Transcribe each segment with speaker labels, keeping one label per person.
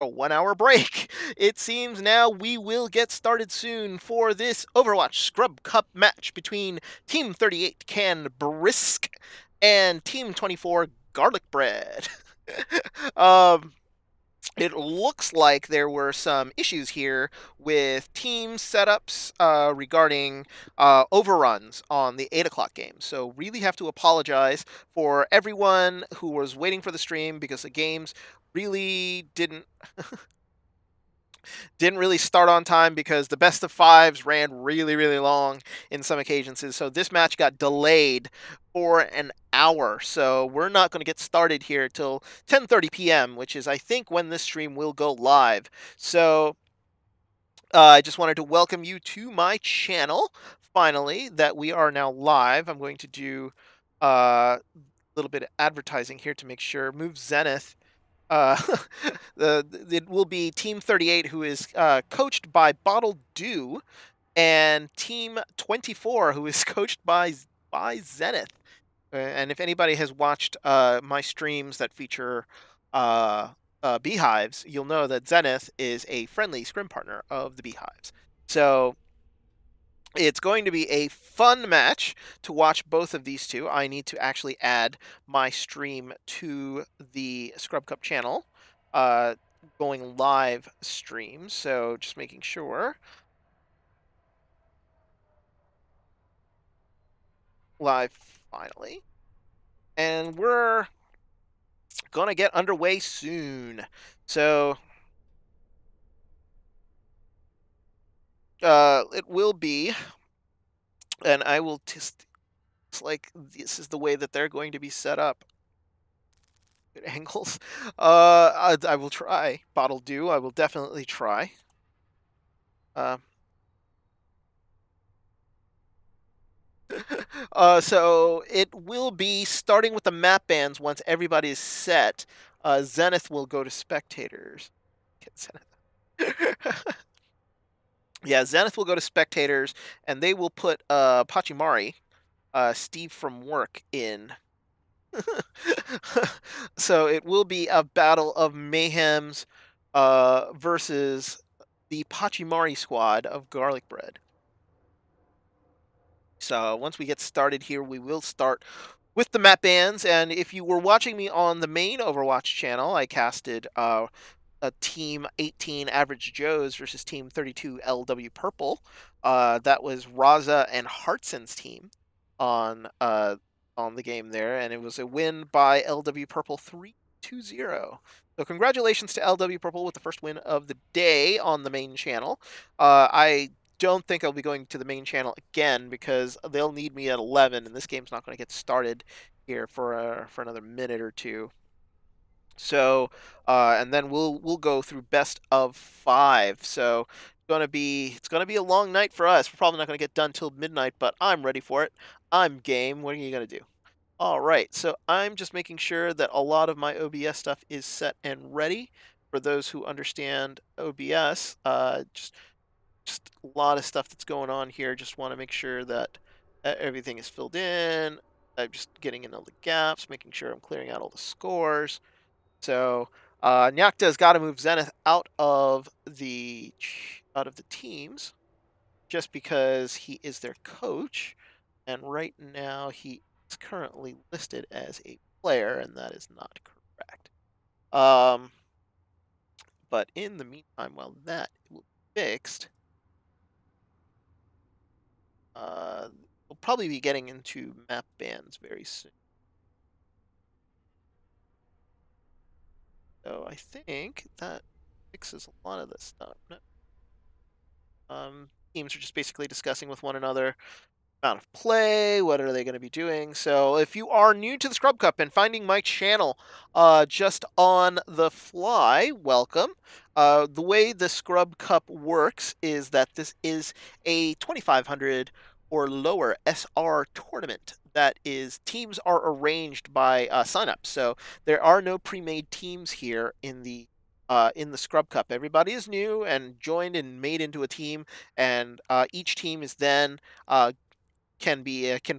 Speaker 1: a 1 hour break. It seems now we will get started soon for this Overwatch Scrub Cup match between Team 38 Can Brisk and Team 24 Garlic Bread. um, it looks like there were some issues here with team setups regarding overruns on the 8 o'clock game. So, really have to apologize for everyone who was waiting for the stream because the games really didn't really start on time because the best of fives ran really, really long in some occasions. So this match got delayed for an hour. So we're not going to get started here till 10:30 p.m., which is I think when this stream will go live. So I just wanted to welcome you to my channel. Finally, that we are now live. I'm going to do a little bit of advertising here to make sure. Move Zenith uh, it will be Team 38, who is coached by Bottle Dew, and Team 24, who is coached by Zenith. And if anybody has watched my streams that feature beehives, you'll know that Zenith is a friendly scrim partner of the beehives. So it's going to be a fun match to watch both of these two. I need to actually add my stream to the Scrub Cup channel, uh, going live stream. So just making sure. Live finally. And we're going to get underway soon. So it will be, and I will just, it's like this is the way that they're going to be set up. Angles. I will try. Bottle Dew, I will definitely try. Uh, so it will be starting with the map bans once everybody is set. Zenith will go to spectators. Yeah, Zenith will go to spectators, and they will put Pachimari, Steve from work, in. So it will be a battle of mayhems versus the Pachimari squad of Garlic Bread. So once we get started here, we will start with the map bans. And if you were watching me on the main Overwatch channel, I casted a Team 18 Average Joes versus Team 32 LW Purple. That was Raza and Hartson's team on the game there, and it was a win by LW Purple 3-0. So congratulations to LW Purple with the first win of the day on the main channel. I don't think I'll be going to the main channel again because they'll need me at 11, and this game's not going to get started here for another minute or two. So, and then we'll go through best of 5. So it's gonna be a long night for us. We're probably not gonna get done till midnight, but I'm ready for it. I'm game. What are you gonna do? All right. So I'm just making sure that a lot of my OBS stuff is set and ready. For those who understand OBS, just a lot of stuff that's going on here. Just want to make sure that everything is filled in. I'm just getting in all the gaps, making sure I'm clearing out all the scores. So Nyakta's got to move Zenith out of the teams, just because he is their coach, and right now he is currently listed as a player, and that is not correct. But in the meantime, while that will be fixed, we'll probably be getting into map bans very soon. So I think that fixes a lot of this stuff. Teams are just basically discussing with one another amount of play, what are they going to be doing. So if you are new to the Scrub Cup and finding my channel just on the fly, welcome. The way the Scrub Cup works is that this is a 2,500 or lower SR tournament. That is, teams are arranged by signups. So there are no pre-made teams here in the Scrub Cup. Everybody is new and joined and made into a team, and each team is then can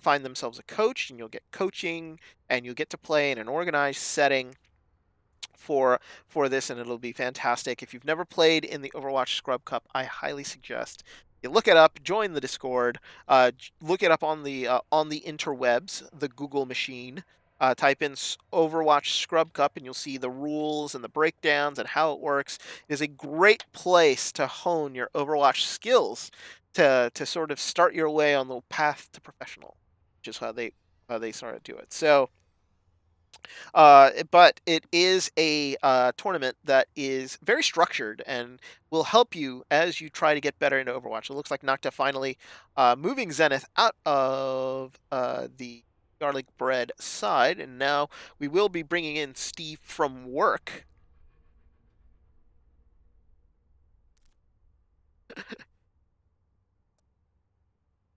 Speaker 1: find themselves a coach, and you'll get coaching, and you'll get to play in an organized setting. for this, and it'll be fantastic. If you've never played in the Overwatch Scrub Cup, I highly suggest you look it up, join the Discord, look it up on the interwebs, the Google machine. Type in Overwatch Scrub Cup, and you'll see the rules and the breakdowns and how it works. It is a great place to hone your Overwatch skills, to sort of start your way on the path to professional, which is how they sort of do it. So. But it is a tournament that is very structured and will help you as you try to get better into Overwatch. It looks like Nocta finally moving Zenith out of the garlic bread side, and now we will be bringing in Steve from work.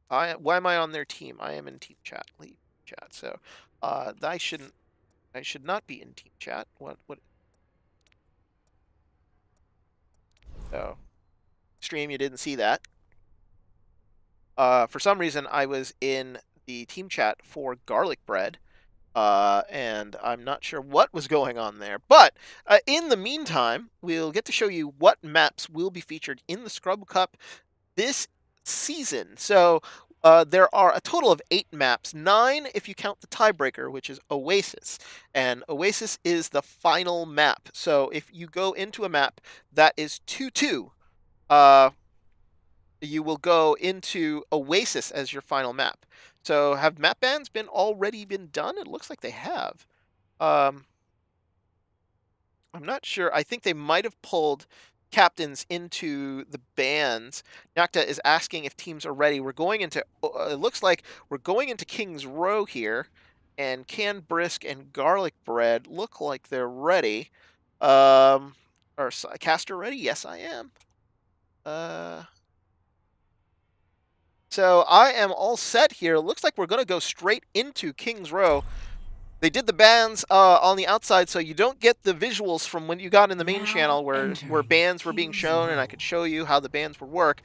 Speaker 1: Why am I on their team? I am in team chat, leave chat. So I should not be in team chat. What? Oh, stream, you didn't see that. For some reason, I was in the team chat for garlic bread, and I'm not sure what was going on there. But in the meantime, we'll get to show you what maps will be featured in the Scrub Cup this season. So there are a total of 8 maps, 9 if you count the tiebreaker, which is Oasis. And Oasis is the final map. So if you go into a map that is 2-2, you will go into Oasis as your final map. So have map bans already been done? It looks like they have. I'm not sure. I think they might have pulled captains into the bans. Nocta is asking if teams are ready. We're going into, it looks like we're going into King's Row here, and Canned Brisk and Garlic Bread look like they're ready. Or Caster ready? Yes, I am. So I am all set here. Looks like we're going to go straight into King's Row. They did the bans on the outside, so you don't get the visuals from when you got in the main channel where bans were being shown, and I could show you how the bans would work.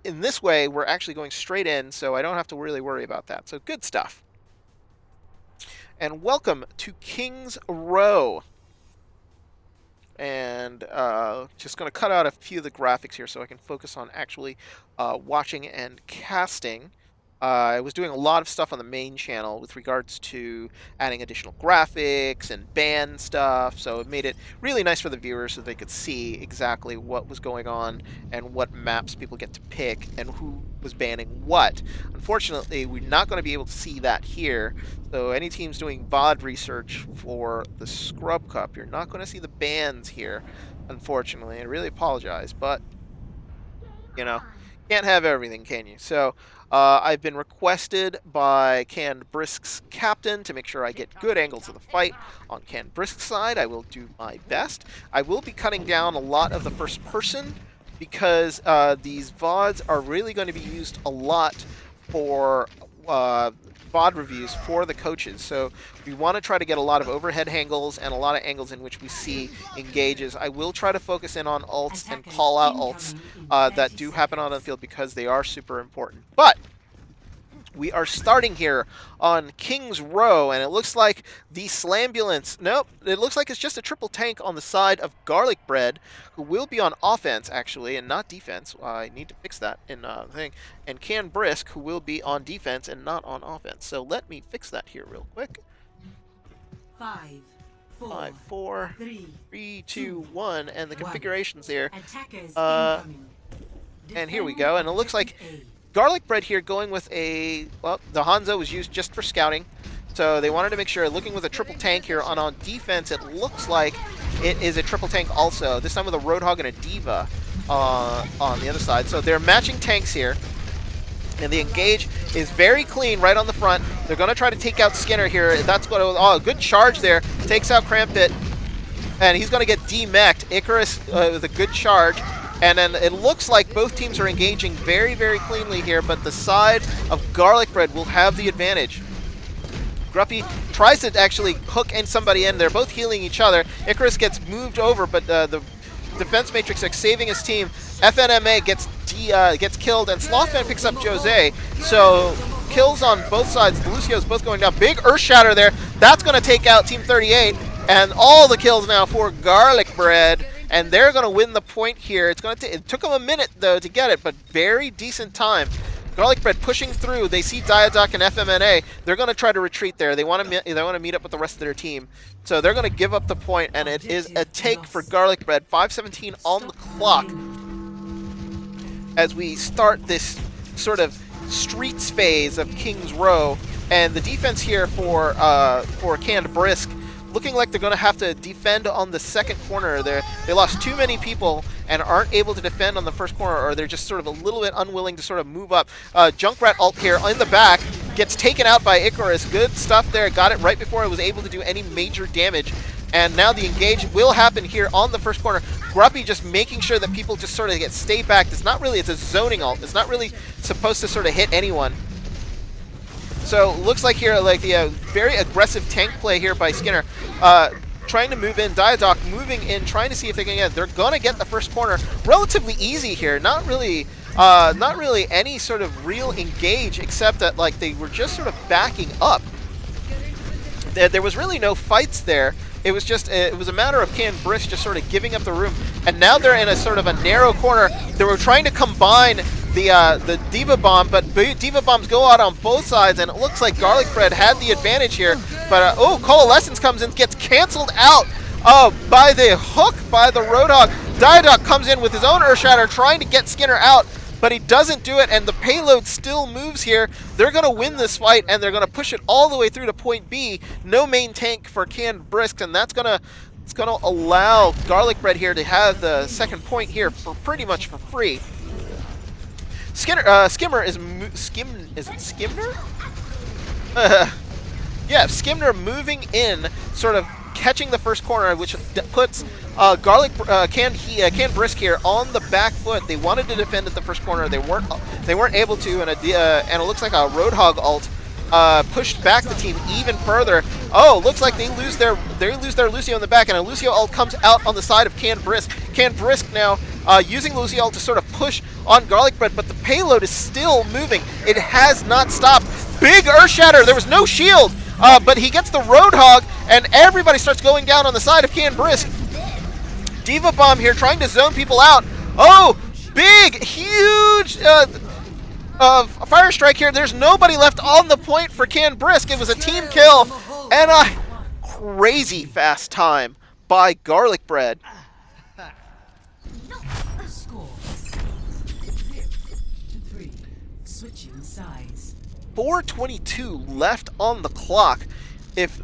Speaker 1: In this way, we're actually going straight in, so I don't have to really worry about that. So good stuff. And welcome to King's Row. And just going to cut out a few of the graphics here so I can focus on actually watching and casting. I was doing a lot of stuff on the main channel with regards to adding additional graphics and band stuff, so it made it really nice for the viewers so they could see exactly what was going on and what maps people get to pick and who was banning what. Unfortunately, we're not going to be able to see that here, so any teams doing VOD research for the Scrub Cup, you're not going to see the bans here, unfortunately. I really apologize, but, you know, can't have everything, can you? So I've been requested by Canned Brisk's captain to make sure I get good angles of the fight on Canned Brisk's side. I will do my best. I will be cutting down a lot of the first person because these VODs are really going to be used a lot for VOD reviews for the coaches. So we want to try to get a lot of overhead angles and a lot of angles in which we see engages. I will try to focus in on ults and call out ults that do happen on the field because they are super important. But we are starting here on King's Row, and it looks like the Slambulance, nope, it looks like it's just a triple tank on the side of Garlic Bread, who will be on offense, actually, and not defense. I need to fix that in the thing. And Canned Brisk, who will be on defense and not on offense. So let me fix that here real quick. 5, 4, 3, 2, 1, and the configurations there. And here we go, and it looks like Garlic Bread here going with well, the Hanzo was used just for scouting, so they wanted to make sure, looking with a triple tank here on defense, it looks like it is a triple tank also, this time with a Roadhog and a D.Va on the other side. So they're matching tanks here, and the engage is very clean right on the front. They're going to try to take out Skinner here. That's what it was. Oh, good charge there. Takes out Crampit, and he's going to get demech'd. Icarus with a good charge. And then it looks like both teams are engaging very, very cleanly here, but the side of Garlic Bread will have the advantage. Gruppy tries to actually hook somebody in. They're both healing each other. Icarus gets moved over, but the Defense Matrix is saving his team. FNMA gets killed, and Slothman picks up Jose. So kills on both sides. The Lucio's both going down. Big Earth Shatter there. That's going to take out Team 38. And all the kills now for Garlic Bread, and they're going to win the point here. It took them a minute, though, to get it, but very decent time. Garlic Bread pushing through. They see Diadoc and FMNA. They're going to try to retreat there. They want to meet up with the rest of their team. So they're going to give up the point, and it is a take for Garlic Bread. 5:17 on the clock as we start this sort of streets phase of King's Row. And the defense here for Canned Brisk, looking like they're going to have to defend on the second corner. They lost too many people and aren't able to defend on the first corner, or they're just sort of a little bit unwilling to sort of move up. Junkrat ult here in the back gets taken out by Icarus. Good stuff there. Got it right before it was able to do any major damage. And now the engage will happen here on the first corner. Gruppy just making sure that people just sort of stay back. It's a zoning ult. It's not really supposed to sort of hit anyone. So looks like here, like the very aggressive tank play here by Skinner, trying to move in. Diadoc moving in, trying to see if they can get. They're gonna get the first corner relatively easy here. Not really any sort of real engage, except that like they were just sort of backing up. There was really no fights there. It was just it was a matter of Canned Brisk just sort of giving up the room, and now they're in a sort of a narrow corner. They were trying to combine the D.Va Bomb, but D.Va Bombs go out on both sides, and it looks like Garlic Bread had the advantage here. But Coalescence comes in, gets canceled out by the hook by the Roadhog. Diadoc comes in with his own Earthshatter, trying to get Skinner out, but he doesn't do it, and the payload still moves here. They're going to win this fight, and they're going to push it all the way through to point B. No main tank for Canned Brisk, and that's going to allow Garlic Bread here to have the second point here for pretty much for free. Skimmer is is it Skimmer? Yeah, Skimmer moving in, sort of catching the first corner, which puts Canned Brisk here on the back foot. They wanted to defend at the first corner, they weren't able to, and it looks like a Roadhog ult pushed back the team even further. Oh, looks like they lose their Lucio in the back, and a Lucio ult comes out on the side of Canned Brisk. Canned Brisk now using Lucio ult to sort of push on Garlic Bread, but the payload is still moving. It has not stopped. Big Earthshatter. There was no shield, but he gets the Roadhog, and everybody starts going down on the side of Canned Brisk. D.Va Bomb here trying to zone people out. Oh, big, huge Fire Strike here. There's nobody left on the point for Canned Brisk. It was a team kill, and a crazy fast time by Garlic Bread. 4:22 left on the clock. If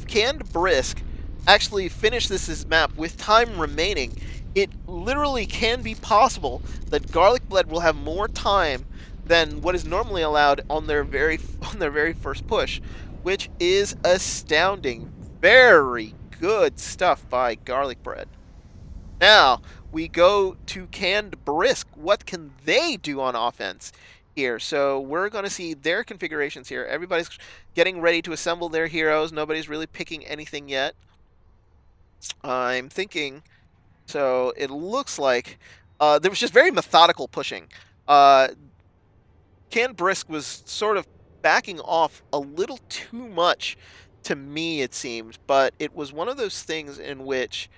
Speaker 1: Canned Brisk actually finish this map with time remaining, it literally can be possible that Garlic Bread will have more time than what is normally allowed on their very first push, which is astounding. Very good stuff by Garlic Bread. Now we go to Canned Brisk. What can they do on offense here? So we're going to see their configurations here. Everybody's getting ready to assemble their heroes. Nobody's really picking anything yet, I'm thinking. So it looks like there was just very methodical pushing. Canned Brisk was sort of backing off a little too much to me, it seemed, but it was one of those things in which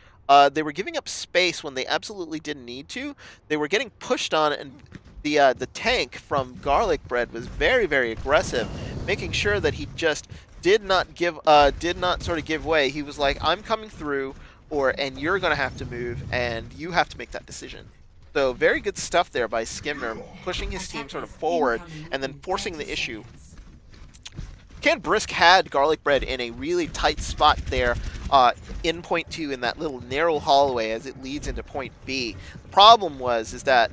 Speaker 1: they were giving up space when they absolutely didn't need to. They were getting pushed on, and the tank from Garlic Bread was very, very aggressive, making sure that he just did not sort of give way. He was like, I'm coming through, and you're gonna have to move, and you have to make that decision. So very good stuff there by Skimmer, pushing his team sort of forward and then forcing the issue. Canned Brisk had Garlic Bread in a really tight spot there in point 2 in that little narrow hallway as it leads into point B. The problem is that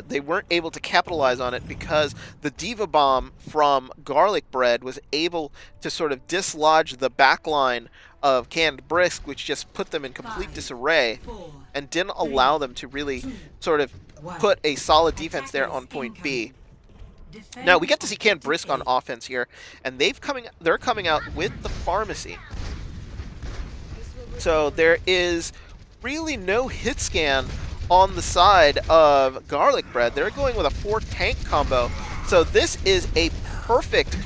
Speaker 1: they weren't able to capitalize on it because the D.Va Bomb from Garlic Bread was able to sort of dislodge the backline of Canned Brisk, which just put them in complete disarray and didn't allow them to really sort of put a solid defense there on point B. Now we get to see Canned Brisk on offense here, and they're coming out with the Pharmacy. So there is really no hit scan on the side of Garlic Bread. They're going with a 4 tank combo. So this is a perfect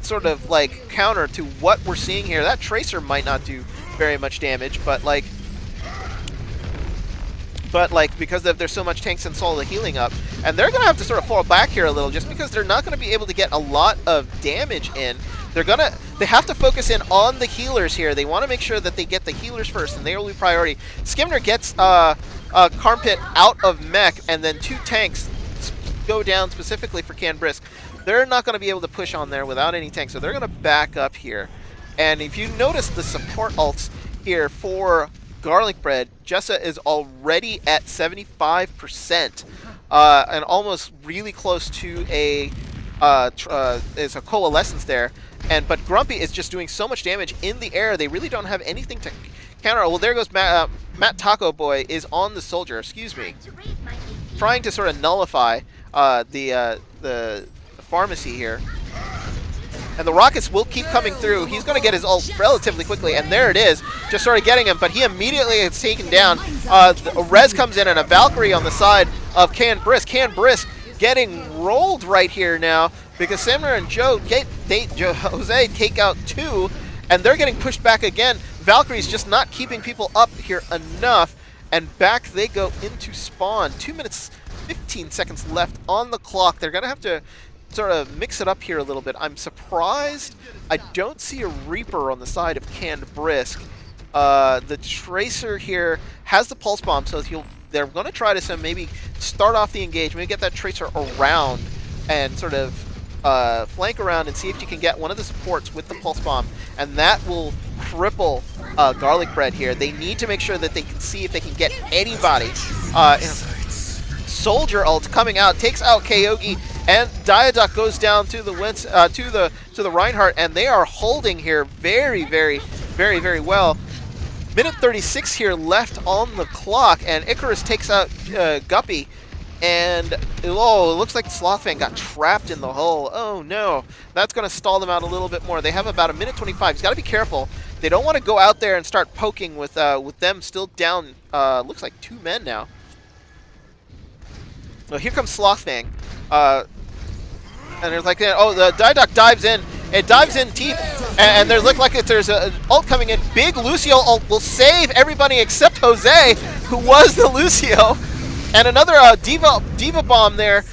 Speaker 1: sort of like counter to what we're seeing here. That Tracer might not do very much damage, but like because there's so much tanks and Soul healing up, and they're gonna have to sort of fall back here a little just because they're not gonna be able to get a lot of damage in. They have to focus in on the healers here. They want to make sure that they get the healers first, and they will be priority. Skimner gets Karmpit out of mech, and then 2 tanks go down specifically for Can-Brisc. They're not going to be able to push on there without any tanks, so they're going to back up here. And if you notice the support ults here for Garlic Bread, Jessa is already at 75%, and almost really close to a coalescence there. But Grumpy is just doing so much damage in the air, they really don't have anything to counter. Well, there goes Matt Taco Boy is on the soldier, excuse me, trying to sort of nullify the pharmacy here. And the rockets will keep coming through. He's going to get his ult relatively quickly, and there it is, just sort of getting him, but he immediately is taken down. A Rez comes in, and a Valkyrie on the side of Can-Brisc. Can-Brisc getting rolled right here now, because Samner and Jose take out 2, and they're getting pushed back again. Valkyrie's just not keeping people up here enough, and back they go into spawn. 2 minutes, 15 seconds left on the clock. They're going to have to sort of mix it up here a little bit. I'm surprised I don't see a Reaper on the side of Can-Brisc. The Tracer here has the Pulse Bomb, so they're going to try to maybe start off the engagement, get that Tracer around, and sort of flank around and see if you can get one of the supports with the Pulse Bomb, and that will cripple Garlic Bread here. They need to make sure that they can see if they can get anybody. Soldier ult coming out, takes out Kyogi, and Diadoc goes down to the Reinhardt, and they are holding here very, very, very, very well. Minute 36 here left on the clock, and Icarus takes out Guppy, and it looks like Slothfang got trapped in the hole. Oh no, that's going to stall them out a little bit more. They have about a minute 25. He's got to be careful. They don't want to go out there and start poking with them still down. Looks like 2 men now. So here comes Slothfang, and there's like, oh, the Diadoc dives in. It dives in deep, and there look like there's an ult coming in. Big Lucio ult will save everybody except Jose, who was the Lucio. And another Diva Bomb there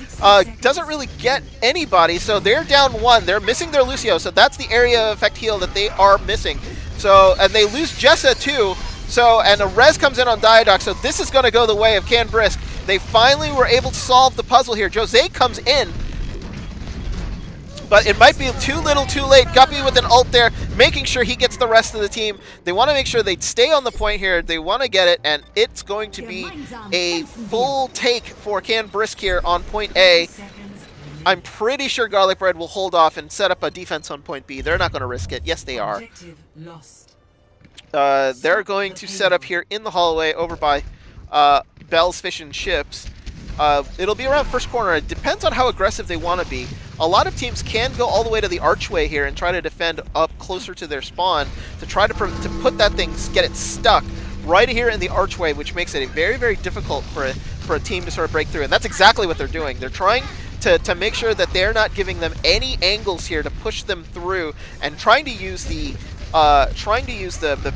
Speaker 1: doesn't really get anybody, so they're down 1. They're missing their Lucio, so that's the area effect heal that they are missing. So, and they lose Jessa too. So, and a Rez comes in on Diadoc, so this is going to go the way of Can-Brisc. They finally were able to solve the puzzle here. Jose comes in, but it might be too little too late. Guppy with an ult there, making sure he gets the rest of the team. They want to make sure they stay on the point here. They want to get it, and it's going to be a full take for Can-Brisc here on point A. I'm pretty sure Garlic Bread will hold off and set up a defense on point B. They're not going to risk it. Yes, they are. They're going to set up here in the hallway over by Bell's Fish and Chips. It'll be around first corner. It depends on how aggressive they want to be. A lot of teams can go all the way to the archway here and try to defend up closer to their spawn to try to put that thing, get it stuck right here in the archway, which makes it very, very difficult for a team to sort of break through. And that's exactly what they're doing. They're trying to make sure that they're not giving them any angles here to push them through, and trying to use the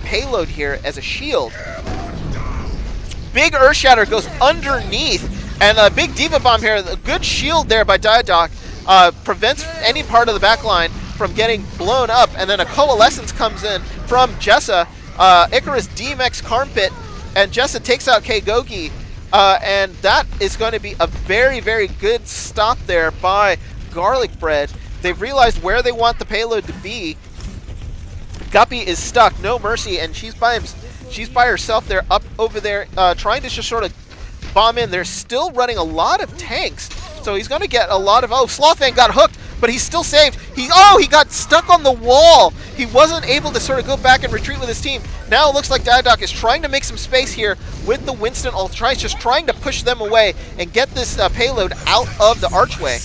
Speaker 1: payload here as a shield. Big Earthshatter goes underneath, and a big Diva Bomb here. A good shield there by Diadoc prevents any part of the back line from getting blown up, and then a Coalescence comes in from Jessa. Icarus DMX Karmpit, and Jessa takes out Kyogi, and that is going to be a very, very good stop there by Garlic Bread. They've realized where they want the payload to be. Guppy is stuck, no mercy, and she's by herself there, up over there, trying to just sort of bomb in. They're still running a lot of tanks, so he's going to get a lot of... Oh, Slothfang got hooked, but he's still saved. He got stuck on the wall. He wasn't able to sort of go back and retreat with his team. Now it looks like Diadoc is trying to make some space here with the Winston ult, just trying to push them away and get this payload out of the archway.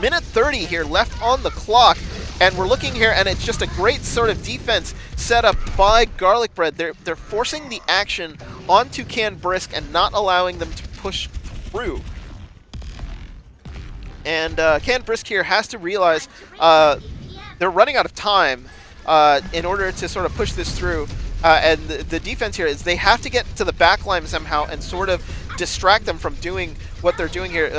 Speaker 1: Minute 30 here left on the clock, and we're looking here, and it's just a great sort of defense set up by Garlic Bread. They're forcing the action onto Can-Brisc and not allowing them to push through. And Can-Brisc here has to realize they're running out of time in order to sort of push this through. And the defense here is they have to get to the back line somehow and sort of distract them from doing what they're doing here.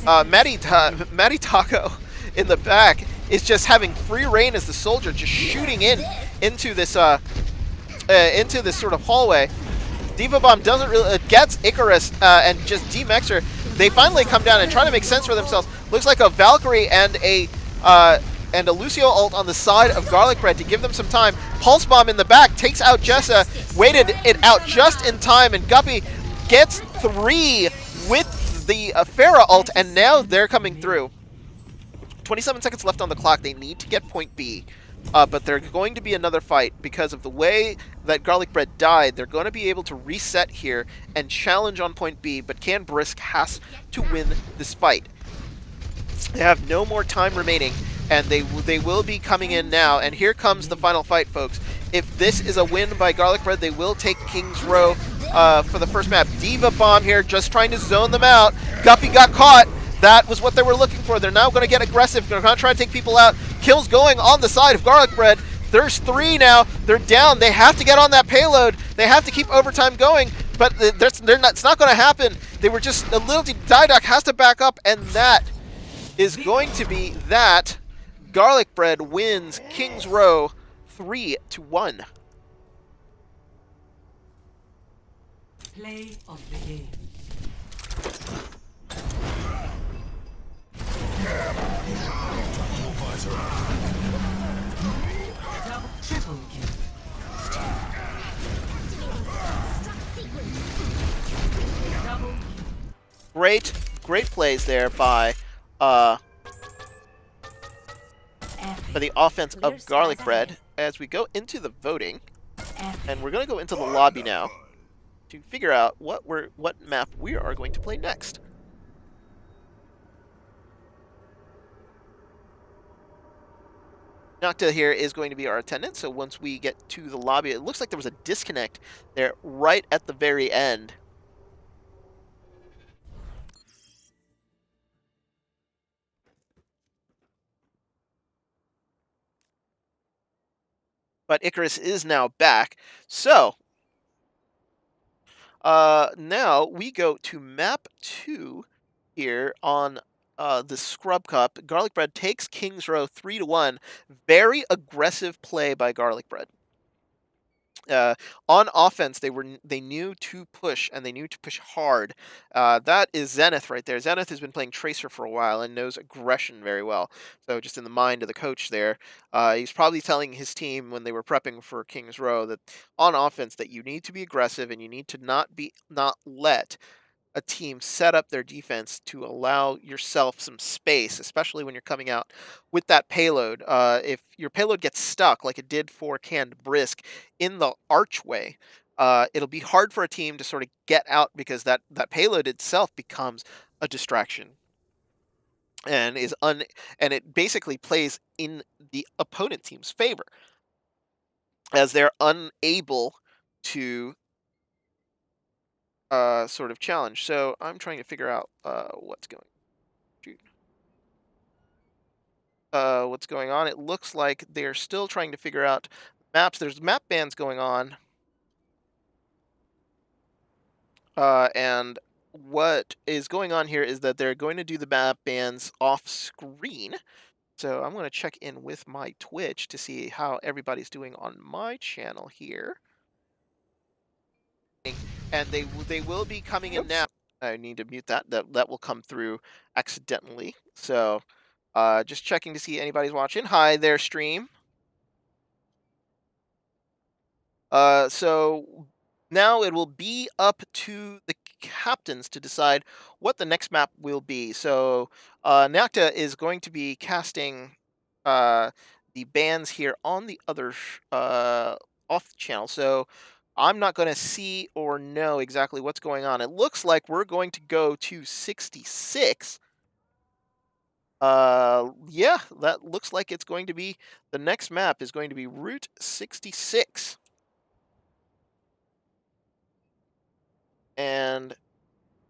Speaker 1: Matty Taco in the back is just having free reign as the soldier, just shooting into this sort of hallway. Diva Bomb doesn't really gets Icarus and just demechs her. They finally come down and try to make sense for themselves. Looks like a Valkyrie and a Lucio ult on the side of Garlic Bread to give them some time. Pulse Bomb in the back takes out Jessa, waited it out just in time, and Guppy gets 3 with the Pharah ult, and now they're coming through. 27 seconds left on the clock. They need to get point B. But there's going to be another fight because of the way that Garlic Bread died. They're going to be able to reset here and challenge on point B, but Can Brisk has to win this fight. They have no more time remaining, and they will be coming in now. And here comes the final fight, folks. If this is a win by Garlic Bread, they will take King's Row for the first map. Diva Bomb here, just trying to zone them out. Guppy got caught. That was what they were looking for. They're now going to get aggressive. They're going to try to take people out. Kills going on the side of Garlic Bread. There's 3 now. They're down. They have to get on that payload. They have to keep overtime going, but it's not going to happen. They were just a little... Didoc has to back up, and that is going to be that. Garlic Bread wins King's Row 3-1.
Speaker 2: Play of the game. Triple kill.
Speaker 1: Great plays there by the offense of Garlic Bread as we go into the voting, and we're going to go into the lobby now to figure out what map we are going to play next. Nocta here is going to be our attendant, so once we get to the lobby, it looks like there was a disconnect there right at the very end. But Icarus is now back, so now we go to map 2 here on the Scrub Cup. Garlic Bread takes King's Row 3-1. Very aggressive play by Garlic Bread. On offense, they knew to push, and they knew to push hard. That is Zenith right there. Zenith has been playing Tracer for a while and knows aggression very well. So just in the mind of the coach there, he's probably telling his team when they were prepping for King's Row that on offense that you need to be aggressive and you need to not let a team set up their defense to allow yourself some space, especially when you're coming out with that payload. If your payload gets stuck, like it did for Canned Brisk in the archway, it'll be hard for a team to sort of get out because that payload itself becomes a distraction and and it basically plays in the opponent team's favor as they're unable to sort of challenge. So I'm trying to figure out what's going on. It looks like they're still trying to figure out maps. There's map bans going on. And what is going on here is that they're going to do the map bans off screen. So I'm going to check in with my Twitch to see how everybody's doing on my channel here. And they will be coming in now. I need to mute that. That will come through accidentally. So just checking to see anybody's watching. Hi there, stream. So now it will be up to the captains to decide what the next map will be. So Nocta is going to be casting the bans here on the other off channel. So I'm not going to see or know exactly what's going on. It looks like we're going to go to 66. Yeah, that looks like it's going to be the next map is going to be Route 66. And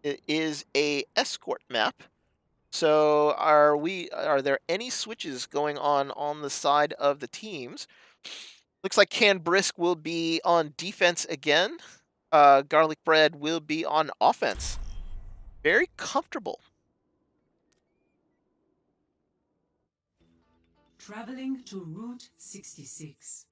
Speaker 1: it is a escort map. So are there any switches going on the side of the teams? Looks like Can Brisk will be on defense again. Garlic Bread will be on offense. Very comfortable.
Speaker 2: Traveling to Route 66.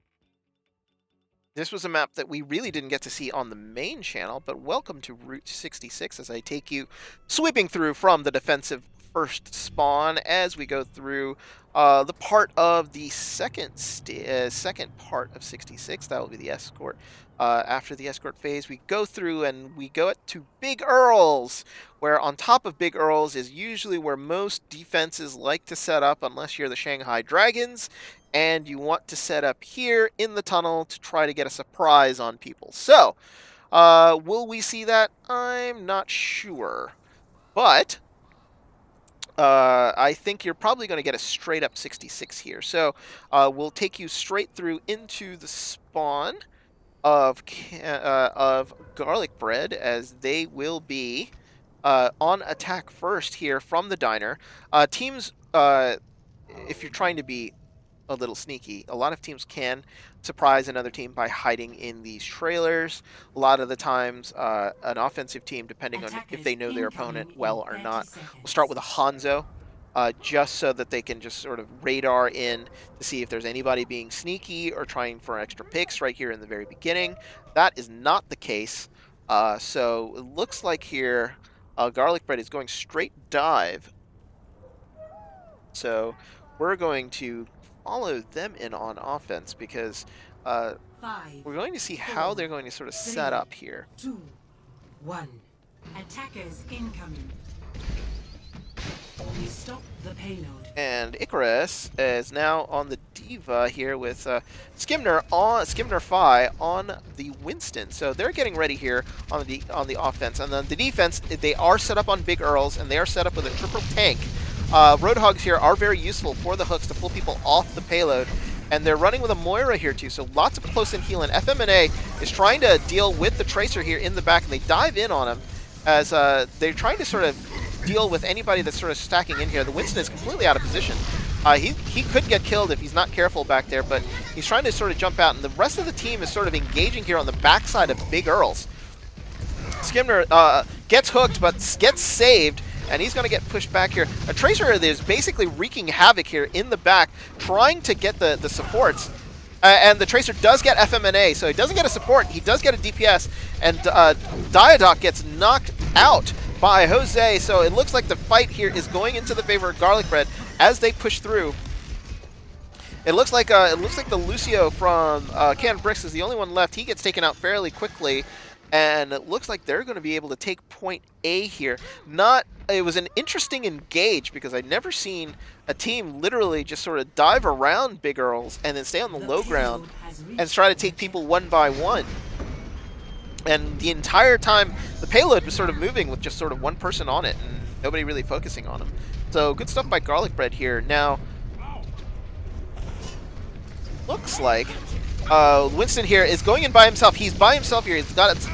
Speaker 1: This was a map that we really didn't get to see on the main channel, but welcome to Route 66 as I take you sweeping through from the defensive first spawn as we go through the part of the second part of 66. That will be the escort. After the escort phase, we go through and we go to Big Earls, where on top of Big Earls is usually where most defenses like to set up, unless you're the Shanghai Dragons, and you want to set up here in the tunnel to try to get a surprise on people. So, will we see that? I'm not sure. But I think you're probably going to get a straight up 66 here. So we'll take you straight through into the spawn of Garlic Bread, as they will be on attack first here from the diner. Teams, if you're trying to be a little sneaky, a lot of teams can surprise another team by hiding in these trailers. A lot of the times, an offensive team, depending on if they know their opponent well or not, will start with a Hanzo, just so that they can just sort of radar in to see if there's anybody being sneaky or trying for extra picks right here in the very beginning. That is not the case. So it looks like here Garlic Bread is going straight dive. So we're going to follow them in on offense, because we're going to see how they're going to sort of set up here.
Speaker 2: 2, 1. Attackers incoming. We stop the payload.
Speaker 1: And Icarus is now on the Diva here with Skimner Phi on the Winston. So they're getting ready here on the offense, and then the defense, they are set up on Big Earls, and they are set up with a triple tank. Roadhogs here are very useful for the hooks to pull people off the payload, and they're running with a Moira here too, so lots of close-in healing. FMNA is trying to deal with the Tracer here in the back, and they dive in on him as they're trying to sort of deal with anybody that's sort of stacking in here. The Winston is completely out of position. He could get killed if he's not careful back there, but he's trying to sort of jump out, and the rest of the team is sort of engaging here on the backside of Big Earls. Skimner gets hooked, but gets saved, and he's going to get pushed back here. A Tracer is basically wreaking havoc here in the back, trying to get the supports. And the Tracer does get FMNA, so he doesn't get a support, he does get a DPS, and Diadoc gets knocked out by Jose, so it looks like the fight here is going into the favor of Garlic Bread as they push through. It looks like the Lucio from Can Bricks is the only one left. He gets taken out fairly quickly, and it looks like they're going to be able to take point A here. It was an interesting engage, because I'd never seen a team literally just sort of dive around Big Earls and then stay on the low ground and try to take people one by one. And the entire time, the payload was sort of moving with just sort of one person on it and nobody really focusing on him. So good stuff by Garlic Bread here. Now, looks like Winston here is going in by himself. He's by himself here. That's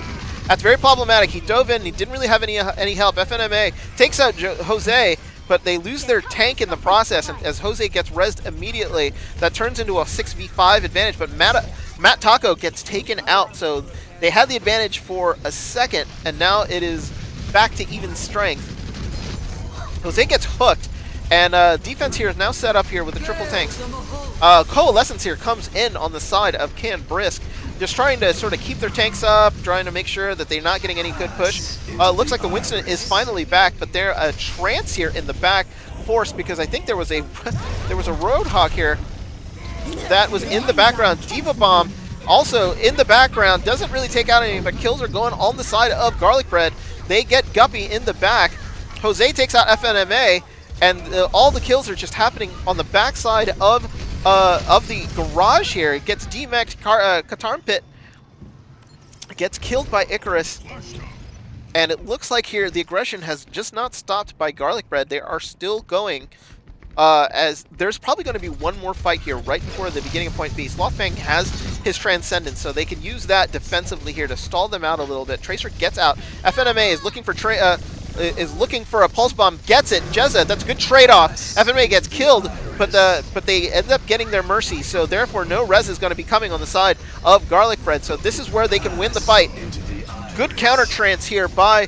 Speaker 1: very problematic. He dove in. He didn't really have any help. FNMA takes out Jose, but they lose their tank in the process. And as Jose gets rezzed immediately, that turns into a 6v5 advantage. But Matt Taco gets taken out. So they had the advantage for a second, and now it is back to even strength. Jose gets hooked, and defense here is now set up here with the triple tanks. Coalescence here comes in on the side of Can Brisk, just trying to sort of keep their tanks up, trying to make sure that they're not getting any good push. Looks like the Winston is finally back, but they're a trance here in the back forced, because I think there was a Roadhog here that was in the background. Diva Bomb also in the background, doesn't really take out anything, but kills are going on the side of Garlic Bread. They get Guppy in the back. Jose takes out FNMA, and all the kills are just happening on the backside of the garage here. It gets D-Max. Katarn Pit gets killed by Icarus, and it looks like here the aggression has just not stopped by Garlic Bread. They are still going, as there's probably going to be one more fight here right before the beginning of point B. Slothfang has his Transcendence, so they can use that defensively here to stall them out a little bit. Tracer gets out. FNMA is looking for is looking for a pulse bomb, gets it. Jezza, that's a good trade-off. FNMA gets killed, but they end up getting their mercy, so therefore no res is going to be coming on the side of Garlic Bread. So this is where they can win the fight. Good counter trance here by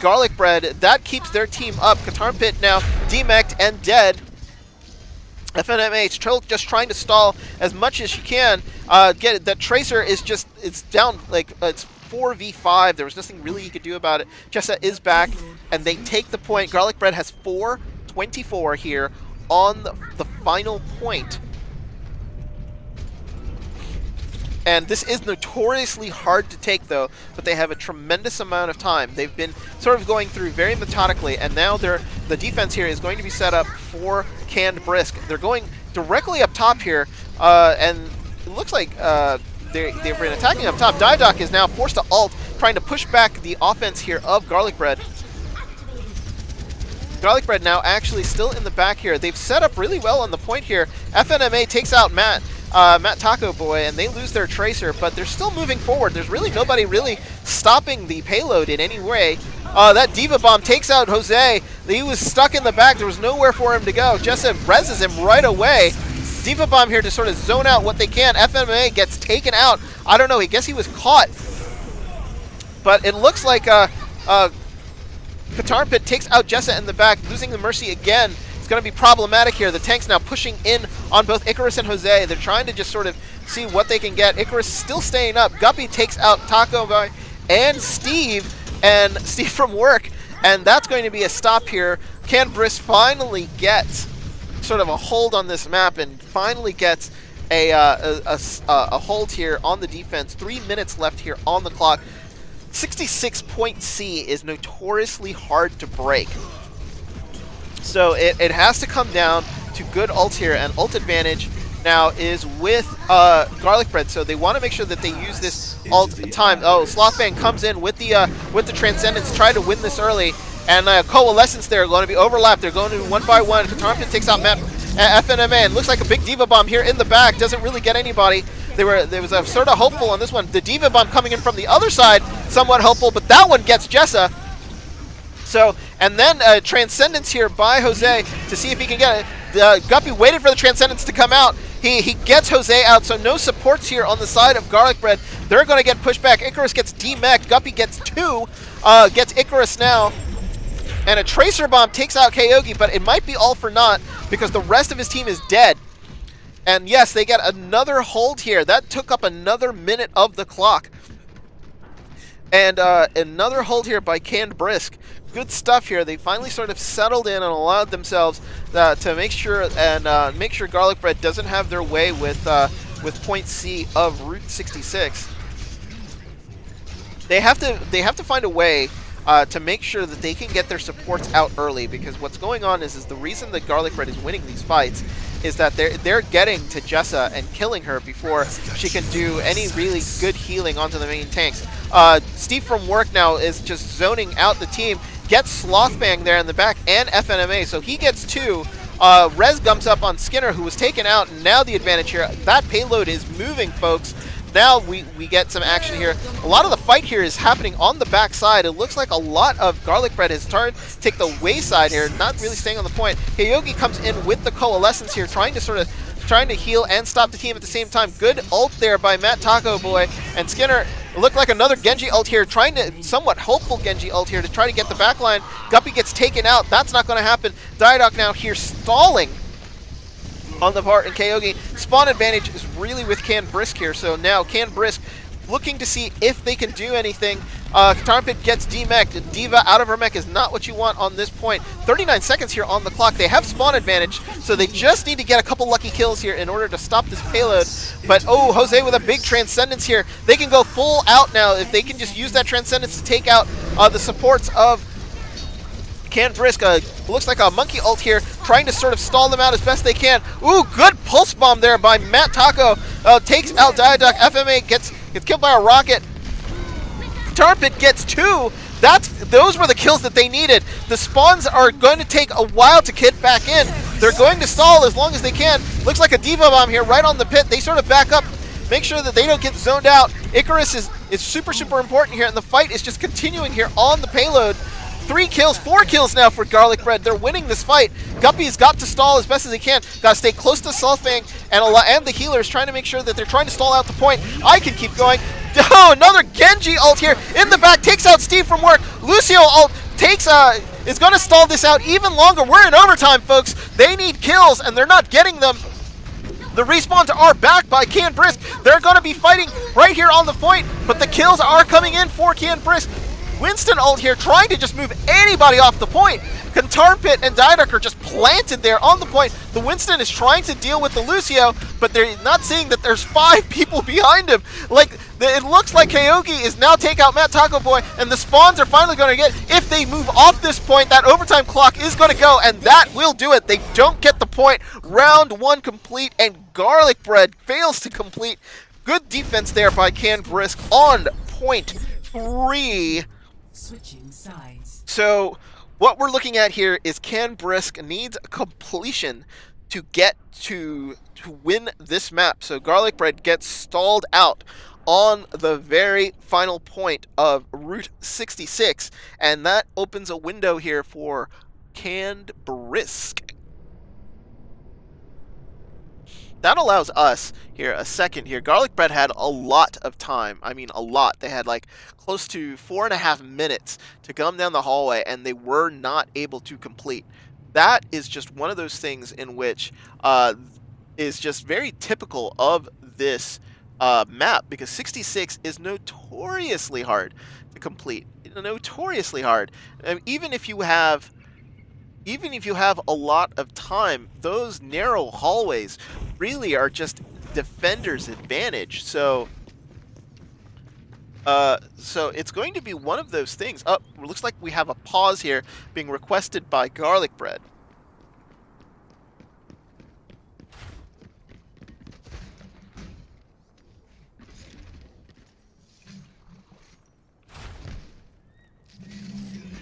Speaker 1: Garlic Bread. That keeps their team up. Katarn Pit now demeched and dead. FNMA just trying to stall as much as she can. Get it. That Tracer is just, it's down, like, it's 4v5. There was nothing really he could do about it. Jessa is back, and they take the point. Garlic Bread has 4-24 here on the final point. And this is notoriously hard to take, though, but they have a tremendous amount of time. They've been sort of going through very methodically, and now the defense here is going to be set up for Canned Brisk. They're going directly up top here, and it looks like they've been attacking up top. Didoc is now forced to ult, trying to push back the offense here of Garlic Bread. Garlic Bread now actually still in the back here. They've set up really well on the point here. FNMA takes out Matt Taco Boy, and they lose their Tracer, but they're still moving forward. There's really nobody really stopping the payload in any way. That Diva Bomb takes out Jose. He was stuck in the back. There was nowhere for him to go. Jessa reses him right away. Diva Bomb here to sort of zone out what they can. FNMA gets taken out. I don't know. I guess he was caught. But it looks like Katarn Pit takes out Jessa in the back, losing the Mercy again. It's going to be problematic here. The tank's now pushing in on both Icarus and Jose. They're trying to just sort of see what they can get. Icarus still staying up. Guppy takes out Taco Boy and Steve from work. And that's going to be a stop here. Canned Brisk finally gets sort of a hold on this map and finally gets a hold here on the defense. 3 minutes left here on the clock. 66-point C is notoriously hard to break. So it has to come down to good ult here, and ult advantage now is with Garlic Bread, so they want to make sure that they use this ult time. Oh, Slothbang comes in with the Transcendence, try to win this early, and Coalescence there are going to be overlapped. They're going to one by one. Katarn Pit takes out FNMA, and looks like a big Diva Bomb here in the back. Doesn't really get anybody. There was a sort of hopeful on this one. The Diva Bomb coming in from the other side, somewhat hopeful, but that one gets Jessa. So, and then Transcendence here by Jose to see if he can get it. Guppy waited for the Transcendence to come out. He gets Jose out, so no supports here on the side of Garlic Bread. They're going to get pushed back. Icarus gets demeched. Guppy gets 2. Gets Icarus now. And a Tracer Bomb takes out Kyogi, but it might be all for naught because the rest of his team is dead. And yes, they get another hold here. That took up another minute of the clock. And another hold here by Canned Brisk. Good stuff here. They finally sort of settled in and allowed themselves to make sure Garlic Bread doesn't have their way with point C of Route 66. They have to find a way to make sure that they can get their supports out early, because what's going on is the reason that Garlic Bread is winning these fights is that they're getting to Jessa and killing her before she can do any really good healing onto the main tanks. Steve from work now is just zoning out the team. Gets Slothbang there in the back and FNMA, so he gets 2. Rez gums up on Skinner, who was taken out, and now the advantage here. That payload is moving, folks. Now we get some action here. A lot of the fight here is happening on the back side. It looks like a lot of Garlic Bread has started to take the wayside here, not really staying on the point. Kyogi comes in with the Coalescence here, trying to heal and stop the team at the same time. Good ult there by Matt Taco Boy, and Skinner looked like another Genji ult here, trying to, somewhat hopeful Genji ult here to try to get the backline. Guppy gets taken out. That's not going to happen. Didoc now here stalling on the part, and Kyogi. Spawn advantage is really with Canned Brisk here, so now Canned Brisk looking to see if they can do anything. Katarn Pit gets demeched. Diva out of her mech is not what you want on this point. 39 seconds here on the clock. They have spawn advantage, so they just need to get a couple lucky kills here in order to stop this payload. But, oh, Jose with a big Transcendence here. They can go full out now if they can just use that Transcendence to take out the supports of Canned Brisk. Looks like a monkey ult here, trying to sort of stall them out as best they can. Ooh, good pulse bomb there by Matt Taco. Takes out Diadoc. FMA gets killed by a rocket. Katarn Pit gets 2. Those were the kills that they needed. The spawns are going to take a while to get back in. They're going to stall as long as they can. Looks like a Diva Bomb here right on the pit. They sort of back up, make sure that they don't get zoned out. Icarus is is super, super important here, and the fight is just continuing here on the payload. 3 kills, 4 kills now for Garlic Bread. They're winning this fight. Guppy's got to stall as best as he can. Got to stay close to Sulfang, and the healers trying to make sure that they're trying to stall out the point. I can keep going. Oh, another Genji ult here in the back. Takes out Steve from work. Lucio ult takes is going to stall this out even longer. We're in overtime, folks. They need kills, and they're not getting them. The respawns are back by Can Brisk. They're going to be fighting right here on the point, but the kills are coming in for Can Brisk. Winston ult here trying to just move anybody off the point. Tar Pit and Didac are just planted there on the point. The Winston is trying to deal with the Lucio, but they're not seeing that there's 5 people behind him. Like, it looks like Kyogi is now take out Matt Taco Boy, and the spawns are finally going to get, if they move off this point, that overtime clock is going to go, and that will do it. They don't get the point. Round 1 complete, and Garlic Bread fails to complete. Good defense there by Can Brisk on point 3.
Speaker 2: Switching sides.
Speaker 1: So what we're looking at here is Can Brisk needs a completion to get to win this map. So Garlic Bread gets stalled out on the very final point of Route 66, and that opens a window here for Can Brisk. That allows us here a second here. Garlic Bread had a lot of time. I mean, a lot. They had like close to 4.5 minutes to come down the hallway, and they were not able to complete. That is just one of those things in which is just very typical of this map, because 66 is notoriously hard to complete. Notoriously hard. Even if you have a lot of time, those narrow hallways really are just defender's advantage. So it's going to be one of those things. Oh, looks like we have a pause here being requested by Garlic Bread.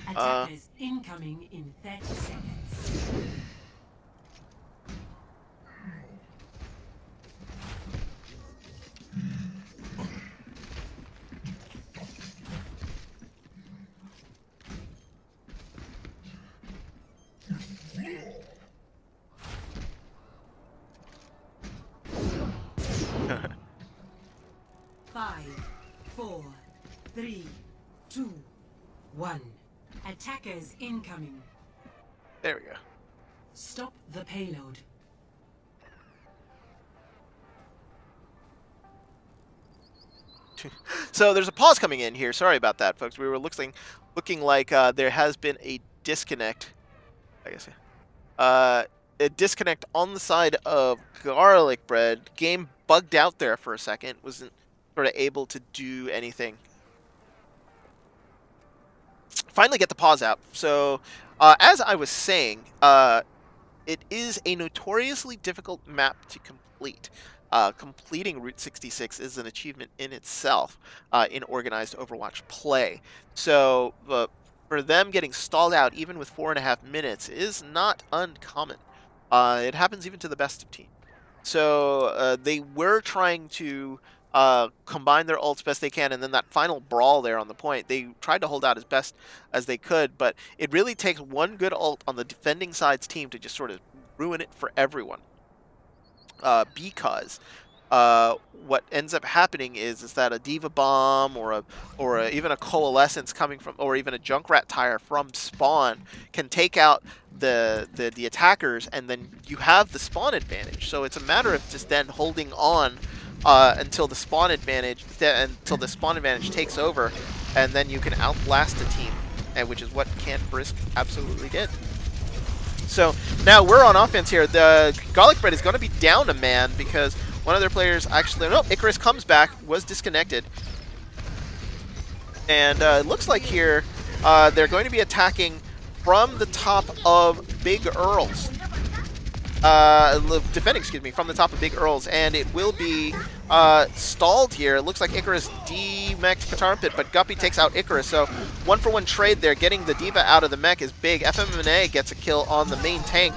Speaker 2: Attackers incoming in 30 seconds. Five, 4, 3, 2, 1. Attackers incoming.
Speaker 1: There we go.
Speaker 2: Stop the payload.
Speaker 1: So there's a pause coming in here. Sorry about that, folks. We were looking like there has been a disconnect. I guess. A disconnect on the side of Garlic Bread. Game bugged out there for a second. Wasn't sort of able to do anything. Finally get the pause out. So, as I was saying, it is a notoriously difficult map to complete. Completing Route 66 is an achievement in itself in organized Overwatch play. So, for them getting stalled out even with 4.5 minutes is not uncommon. It happens even to the best of teams. So, they were trying to combine their ults best they can, and then that final brawl there on the point, they tried to hold out as best as they could, but it really takes one good ult on the defending side's team to just sort of ruin it for everyone. Because what ends up happening is that a Diva Bomb or even a Coalescence coming from, or even a Junkrat Tire from spawn can take out the attackers, and then you have the spawn advantage. So it's a matter of just then holding on until the spawn advantage takes over, and then you can outlast a team, and which is what Can Brisk absolutely did. So now we're on offense here. The Garlic Bread is going to be down a man because one of their players actually, no, Icarus comes back, was disconnected, and it looks like here they're going to be attacking from the top of Big Earls. Defending, excuse me, from the top of Big Earls, and it will be stalled here. It looks like Icarus de-mech'd Tar Pit, but Guppy takes out Icarus, so 1-for-1 trade there. Getting the Diva out of the mech is big. FMNA gets a kill on the main tank.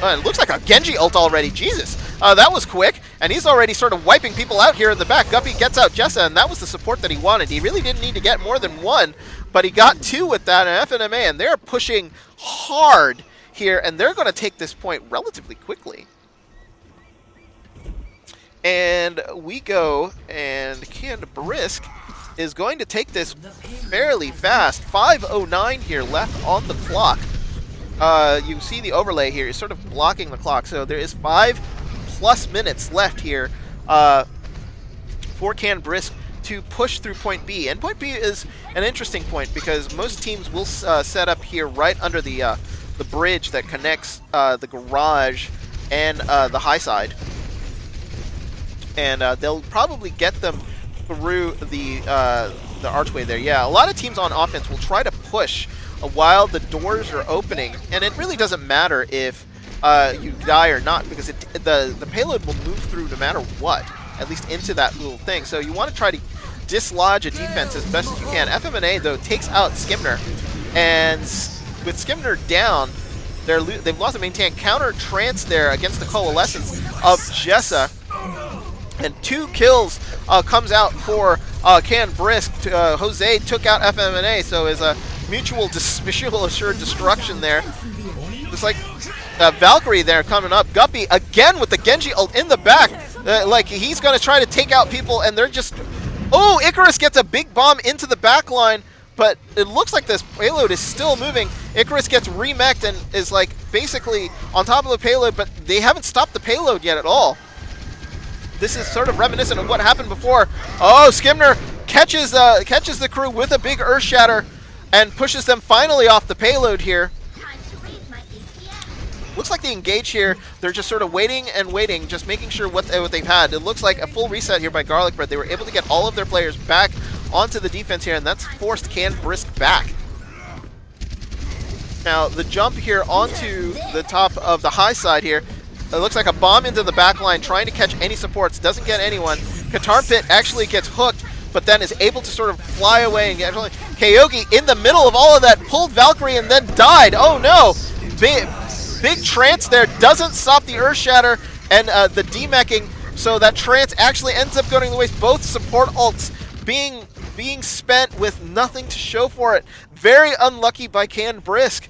Speaker 1: It looks like a Genji ult already. Jesus, that was quick. and he's already sort of wiping people out here in the back. Guppy gets out Jessa, and that was the support that he wanted. He really didn't need to get more than one, but he got two with that, and FNMA, and they're pushing hard here, and they're going to take this point relatively quickly. And we go, and Canned Brisk is going to take this fairly fast. 5:09 here left on the clock. You see the overlay here is sort of blocking the clock, so there is 5+ minutes left here for Canned Brisk to push through point B. And point B is an interesting point because most teams will set up here right under the bridge that connects the garage and the high side. And they'll probably get them through the archway there. Yeah, a lot of teams on offense will try to push while the doors are opening, and it really doesn't matter if you die or not, because the payload will move through no matter what, at least into that little thing. So you want to try to dislodge a defense as best as you can. FMNA, though, takes out Skimner, and with Skimner down, they've lost the main tank. Counter trance there against the Coalescence of Jessa. And 2 kills comes out for Canned Brisk. Jose took out FMNA, so is a mutual assured destruction there. Just like Valkyrie there coming up. Guppy again with the Genji ult in the back. Like he's going to try to take out people, and they're just... Oh, Icarus gets a big bomb into the back line, but it looks like this payload is still moving. Icarus gets remeched and is like basically on top of the payload, but they haven't stopped the payload yet at all. This is sort of reminiscent of what happened before. Oh, Skimner catches the crew with a big Earth Shatter and pushes them finally off the payload here. Looks like the engage here. They're just sort of waiting and waiting, just making sure what they've had. It looks like a full reset here by Garlic Bread. They were able to get all of their players back onto the defense here, and that's forced Canned Brisk back. Now, the jump here onto the top of the high side here, it looks like a bomb into the back line, trying to catch any supports. Doesn't get anyone. Katar Pit actually gets hooked, but then is able to sort of fly away and get... Kyogi in the middle of all of that pulled Valkyrie and then died. Oh no! Big trance there. Doesn't stop the Earth Shatter and the demeching, so that trance actually ends up going to waste. Both support ults being spent with nothing to show for it. Very unlucky by Canned Brisk.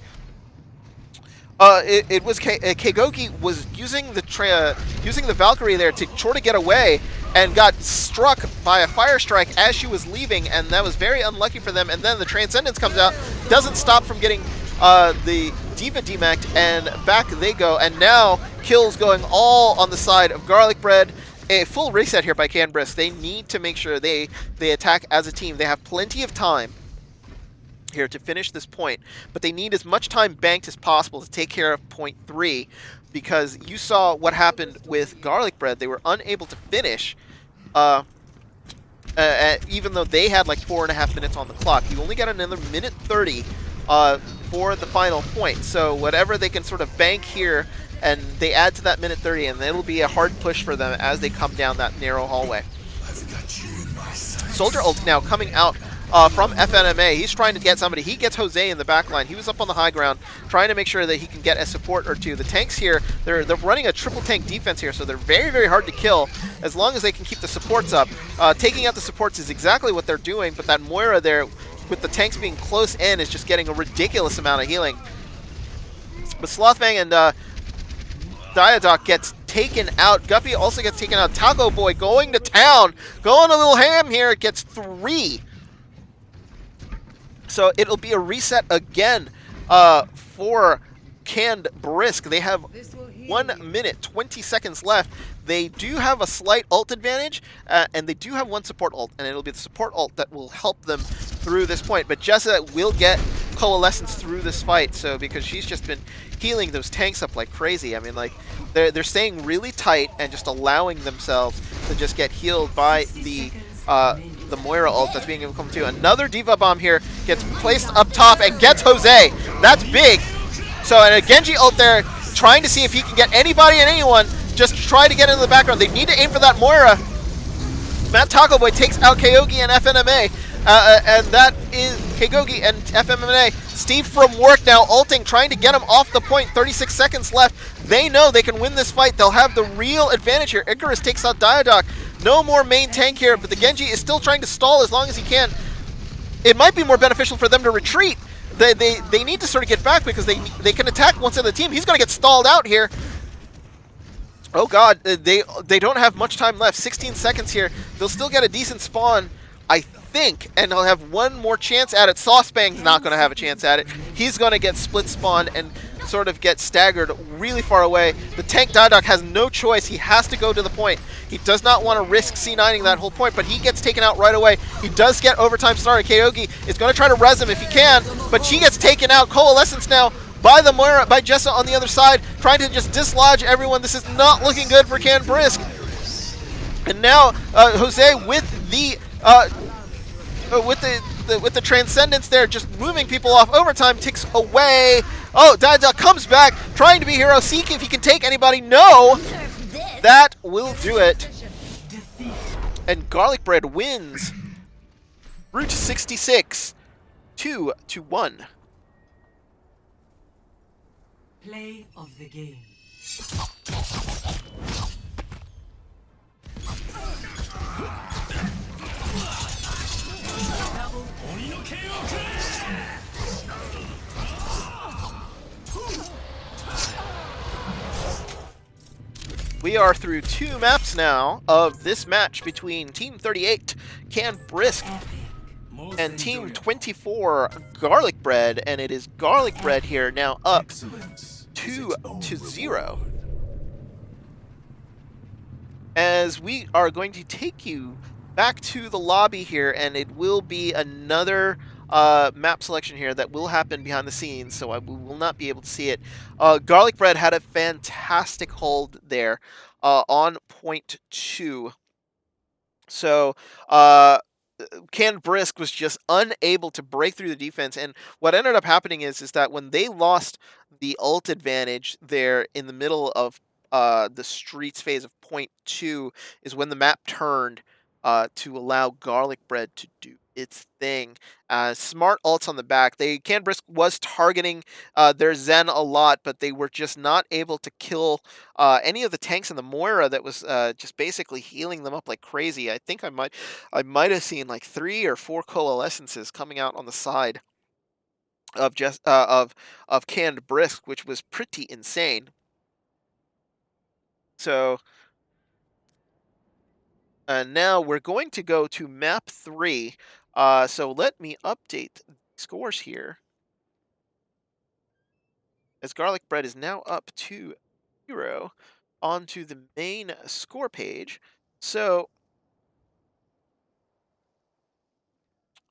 Speaker 1: It was Kyogi was using the Valkyrie there to try to get away, and got struck by a fire strike as she was leaving, and that was very unlucky for them. And then the Transcendence comes out, doesn't stop from getting the D.Va demeched, and back they go. And now kills going all on the side of Garlic Bread. A full reset here by Canned Brisk. They need to make sure they attack as a team. They have plenty of time here to finish this point, but they need as much time banked as possible to take care of point 3, because you saw what happened with Garlic Bread. They were unable to finish, even though they had like 4.5 minutes on the clock. You only got another minute 30 for the final point, so whatever they can sort of bank here, and they add to that minute 30, and it'll be a hard push for them as they come down that narrow hallway. Soldier ult now coming out from FNMA. He's trying to get somebody. He gets Jose in the back line. He was up on the high ground trying to make sure that he can get a support or two. The tanks here, they're running a triple tank defense here, so they're very, very hard to kill as long as they can keep the supports up. Taking out the supports is exactly what they're doing, but that Moira there, with the tanks being close in, is just getting a ridiculous amount of healing. But Slothfang and Diadoc gets taken out. Guppy also gets taken out. Taco Boy going to town, going a little ham here. It gets 3. So it'll be a reset again for Canned Brisk. They have 1 minute, 20 seconds left. They do have a slight ult advantage, and they do have one support ult, and it'll be the support ult that will help them through this point. But Jessa will get Coalescence through this fight, so because she's just been healing those tanks up like crazy. I mean, like, they're staying really tight and just allowing themselves to just get healed by the Moira ult that's being able to come to. Another D.Va bomb here gets placed up top and gets Jose. That's big. So, and a Genji ult there, trying to see if he can get anybody and anyone. Just try to get into the background. They need to aim for that Moira. Matt Taco Boy takes out Kyogi and FNMA, and that is Kgogi and FMMA. Steve from work now ulting, trying to get him off the point. 36 seconds left. They know they can win this fight. They'll have the real advantage here. Icarus takes out Diadoc. No more main tank here, but the Genji is still trying to stall as long as he can. It might be more beneficial for them to retreat. They need to sort of get back because they can attack once in the team. He's going to get stalled out here. Oh god, they don't have much time left. 16 seconds here. They'll still get a decent spawn, I think, and they'll have one more chance at it. Saucebang's not going to have a chance at it. He's going to get split spawn and sort of get staggered really far away. The tank Diadoc has no choice. He has to go to the point. He does not want to risk C9ing that whole point, but he gets taken out right away. He does get overtime started. Kyogi is going to try to res him if he can, but she gets taken out. Coalescence now by the Moira, by Jessa on the other side, trying to just dislodge everyone. This is not looking good for Can Brisk. And now Jose with the transcendence there, just moving people off. Overtime ticks away. Oh, Diadoc comes back, trying to be hero, seek if he can take anybody. No, that will do it. And Garlic Bread wins Route 66, 2-1.
Speaker 2: Play of the game.
Speaker 1: We are through 2 maps now of this match between Team 38, Can Brisk, and Team 24, Garlic Bread, and it is Garlic Bread here now up 2-0. As we are going to take you back to the lobby here, and it will be another map selection here that will happen behind the scenes, so we will not be able to see it. Garlic Bread had a fantastic hold there on point 2. So Can Brisk was just unable to break through the defense, and what ended up happening is that when they lost the ult advantage there in the middle of the streets phase of point 2 is when the map turned to allow Garlic Bread to do its thing. Smart ults on the back. Can Brisk was targeting their Zen a lot, but they were just not able to kill any of the tanks in the Moira that was just basically healing them up like crazy. I think I might have seen like 3 or 4 coalescences coming out on the side of Can Brisk, which was pretty insane. So now we're going to go to map 3. So let me update the scores here. As Garlic Bread is now up 2-0 onto the main score page. So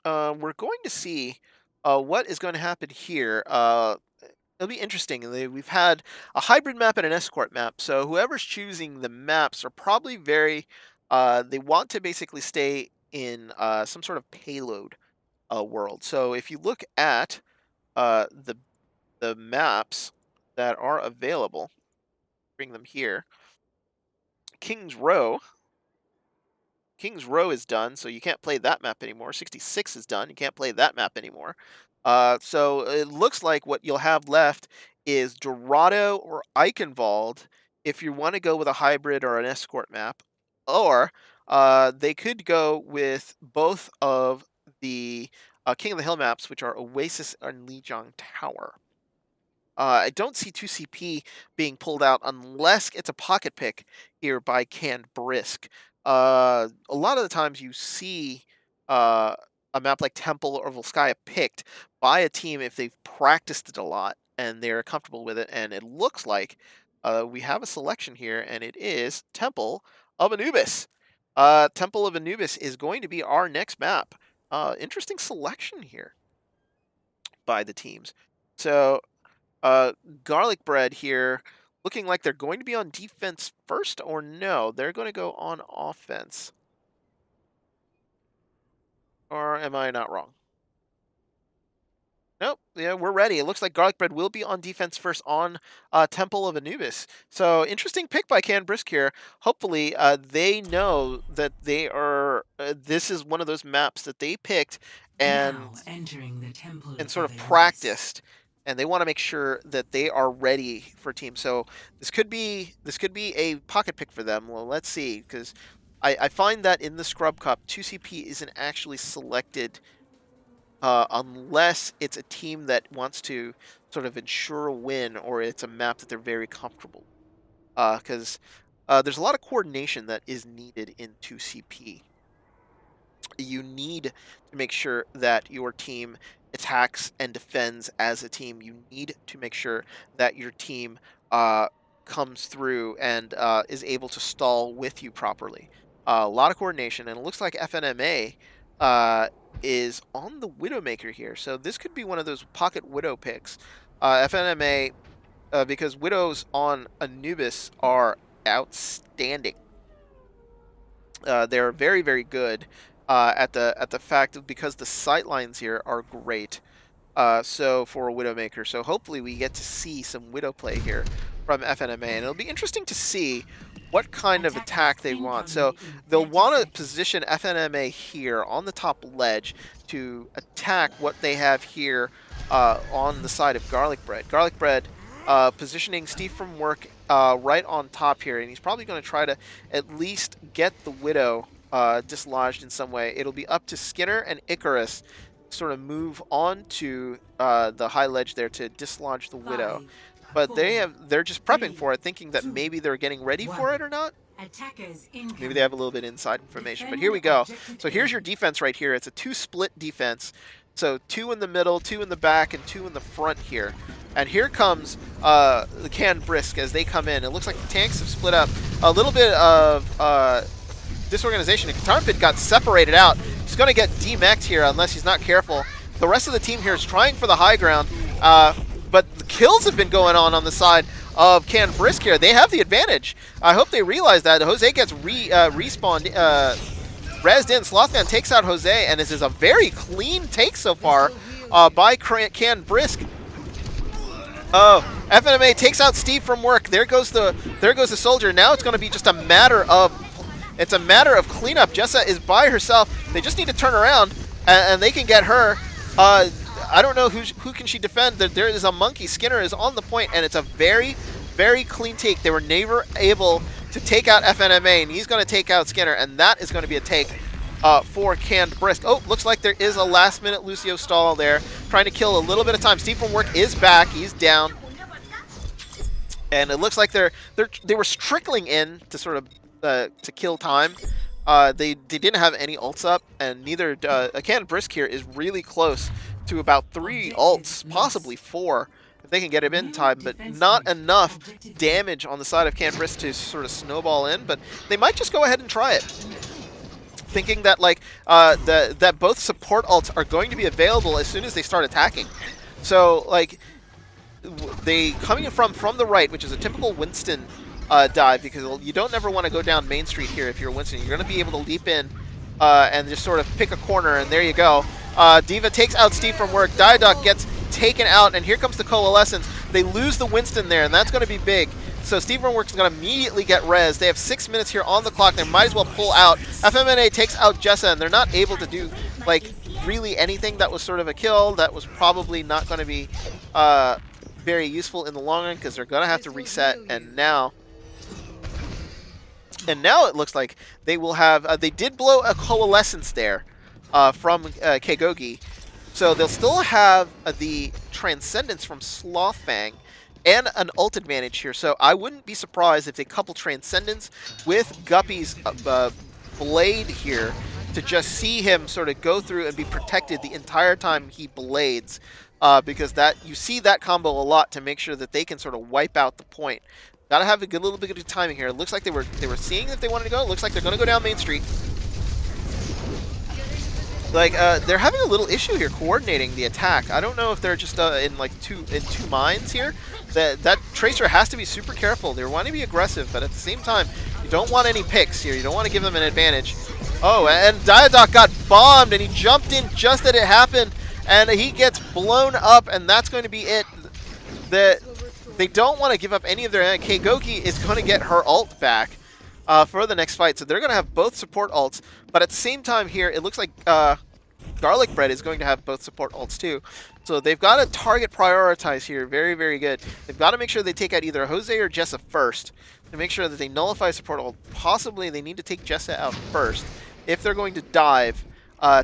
Speaker 1: we're going to see what is going to happen here. It'll be interesting. We've had a hybrid map and an escort map, so whoever's choosing the maps are probably very... they want to basically stay in some sort of payload world. So if you look at the maps that are available, bring them here. King's Row is done, so you can't play that map anymore. 66 is done, you can't play that map anymore. So it looks like what you'll have left is Dorado or Eichenwald if you want to go with a hybrid or an escort map, or they could go with both of the King of the Hill maps, which are Oasis and Lijiang Tower. I don't see 2CP being pulled out unless it's a pocket pick here by Can Brisk. A lot of the times you see a map like Temple or Volskaya picked by a team if they've practiced it a lot and they're comfortable with it, and it looks like we have a selection here, and it is Temple of Anubis. Temple of Anubis is going to be our next map. Interesting selection here by the teams. So Garlic Bread here looking like they're going to be on defense first, or no, they're going to go on offense. Or am I not wrong? Nope, yeah, we're ready. It looks like Garlic Bread will be on defense first on Temple of Anubis. So interesting pick by Can Brisk here. Hopefully they know that they are. This is one of those maps that they picked, and
Speaker 2: Now entering the temple
Speaker 1: and
Speaker 2: of
Speaker 1: sort of
Speaker 2: the
Speaker 1: practiced, and they want to make sure that they are ready for team. So this could be a pocket pick for them. Well, let's see, because I find that in the Scrub Cup, 2CP isn't actually selected unless it's a team that wants to sort of ensure a win, or it's a map that they're very comfortable. Because there's a lot of coordination that is needed in 2CP. You need to make sure that your team attacks and defends as a team. You need to make sure that your team comes through and is able to stall with you properly. A lot of coordination, and it looks like FNMA is on the Widowmaker here. So this could be one of those pocket Widow picks. FNMA, because Widows on Anubis are outstanding. They're very, very good at the fact of, because the sight lines here are great. So for a Widowmaker, so hopefully we get to see some Widow play here from FNMA, and it'll be interesting to see what kind of attack they want. So they'll want to position FNMA here on the top ledge to attack what they have here on the side of Garlic Bread. Garlic Bread positioning Steve from Work right on top here, and he's probably going to try to at least get the Widow dislodged in some way. It'll be up to Skinner and Icarus sort of move on to the high ledge there to dislodge the Widow. But they're just prepping for it, thinking that maybe they're getting ready for it or not. Maybe they have a little bit of inside information. But here we go. So here's your defense right here. It's a 2-split defense. So 2 in the middle, 2 in the back, and 2 in the front here. And here comes the Can Brisk as they come in. It looks like the tanks have split up. A little bit of disorganization. Katana Pit got separated out. He's going to get demeched here unless he's not careful. The rest of the team here is trying for the high ground. But the kills have been going on the side of Can Brisk here. They have the advantage. I hope they realize that. Jose gets respawned. Rezzed in. Slothman takes out Jose, and this is a very clean take so far by Can Brisk. Oh, FNMA takes out Steve from Work. There goes the soldier. Now it's going to be just a matter of cleanup. Jessa is by herself. They just need to turn around, and they can get her. I don't know who can she defend. There is a monkey. Skinner is on the point, and it's a very, very clean take. They were never able to take out FNMA, and he's going to take out Skinner, and that is going to be a take for Canned Brisk. Oh, looks like there is a last-minute Lucio stall there, trying to kill a little bit of time. Steve from Work is back. He's down, and it looks like they were trickling in to sort of to kill time. They didn't have any ults up, and neither Canned Brisk here is really close to about 3 ults, possibly 4, if they can get him in time, but not enough damage on the side of Canned Brisk to sort of snowball in. But they might just go ahead and try it, thinking that that both support ults are going to be available as soon as they start attacking. So like they coming in from the right, which is a typical Winston dive, because you don't ever want to go down Main Street here if you're Winston. You're going to be able to leap in and just sort of pick a corner, and there you go. D.Va takes out Steve from Work. Diadoc gets taken out, and here comes the Coalescence. They lose the Winston there, and that's going to be big. So Steve from Work is going to immediately get res. They have 6 minutes here on the clock. They might as well pull out. FMNA takes out Jessa, and they're not able to do like really anything. That was sort of a kill. That was probably not going to be very useful in the long run, because they're going to have to reset. And now it looks like they will have. They did blow a Coalescence there from Kegogi, so they'll still have the Transcendence from Slothfang and an ult advantage here. So I wouldn't be surprised if they couple Transcendence with Guppy's Blade here to just see him sort of go through and be protected the entire time he blades, because you see that combo a lot to make sure that they can sort of wipe out the point. Gotta have a little bit of timing here. It looks like they were seeing if they wanted to go. It looks like they're gonna go down Main Street. Like they're having a little issue here coordinating the attack. I don't know if they're just in two minds here. That Tracer has to be super careful. They want to be aggressive, but at the same time, you don't want any picks here. You don't want to give them an advantage. Oh, and Diadoc got bombed, and he jumped in just as it happened, and he gets blown up, and that's going to be it. They don't want to give up any of their... Kegoki is going to get her ult back for the next fight, so they're going to have both support ults. But at the same time here, it looks like Garlic Bread is going to have both support ults too. So they've got to target prioritize here. Very, very good. They've got to make sure they take out either Jose or Jessa first to make sure that they nullify support ult. Possibly they need to take Jessa out first if they're going to dive.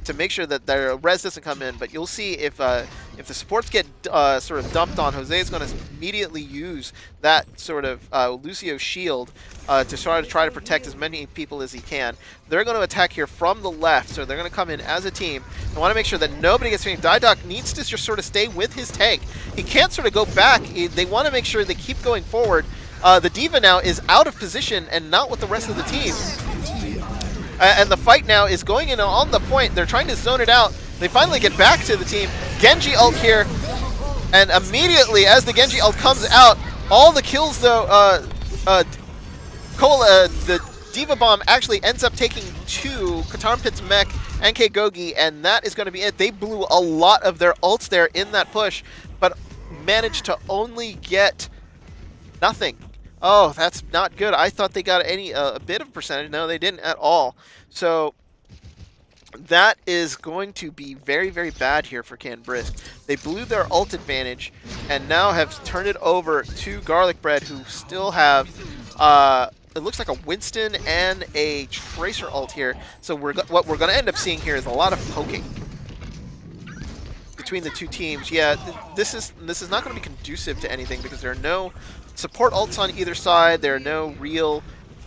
Speaker 1: To make sure that their res doesn't come in, but you'll see if the supports get sort of dumped on, Jose is going to immediately use that sort of Lucio shield to try to protect as many people as he can. They're going to attack here from the left, so they're going to come in as a team. They want to make sure that nobody gets finished. Didoc needs to just sort of stay with his tank. He can't sort of go back. They want to make sure they keep going forward. The D.Va now is out of position and not with the rest of the team. And the fight now is going in on the point. They're trying to zone it out. They finally get back to the team. Genji ult here. And immediately, as the Genji ult comes out, all the kills, though, the D.Va Bomb actually ends up taking 2, Katarmpit's mech, NK Gogi, and that is going to be it. They blew a lot of their ults there in that push, but managed to only get nothing. Oh, that's not good. I thought they got a bit of percentage. No, they didn't at all. So that is going to be very, very bad here for CanBrisk. They blew their ult advantage and now have turned it over to Garlic Bread, who still have, it looks like a Winston and a Tracer ult here. So what we're going to end up seeing here is a lot of poking between the two teams. Yeah, this is not going to be conducive to anything because there are no support ults on either side. There are no real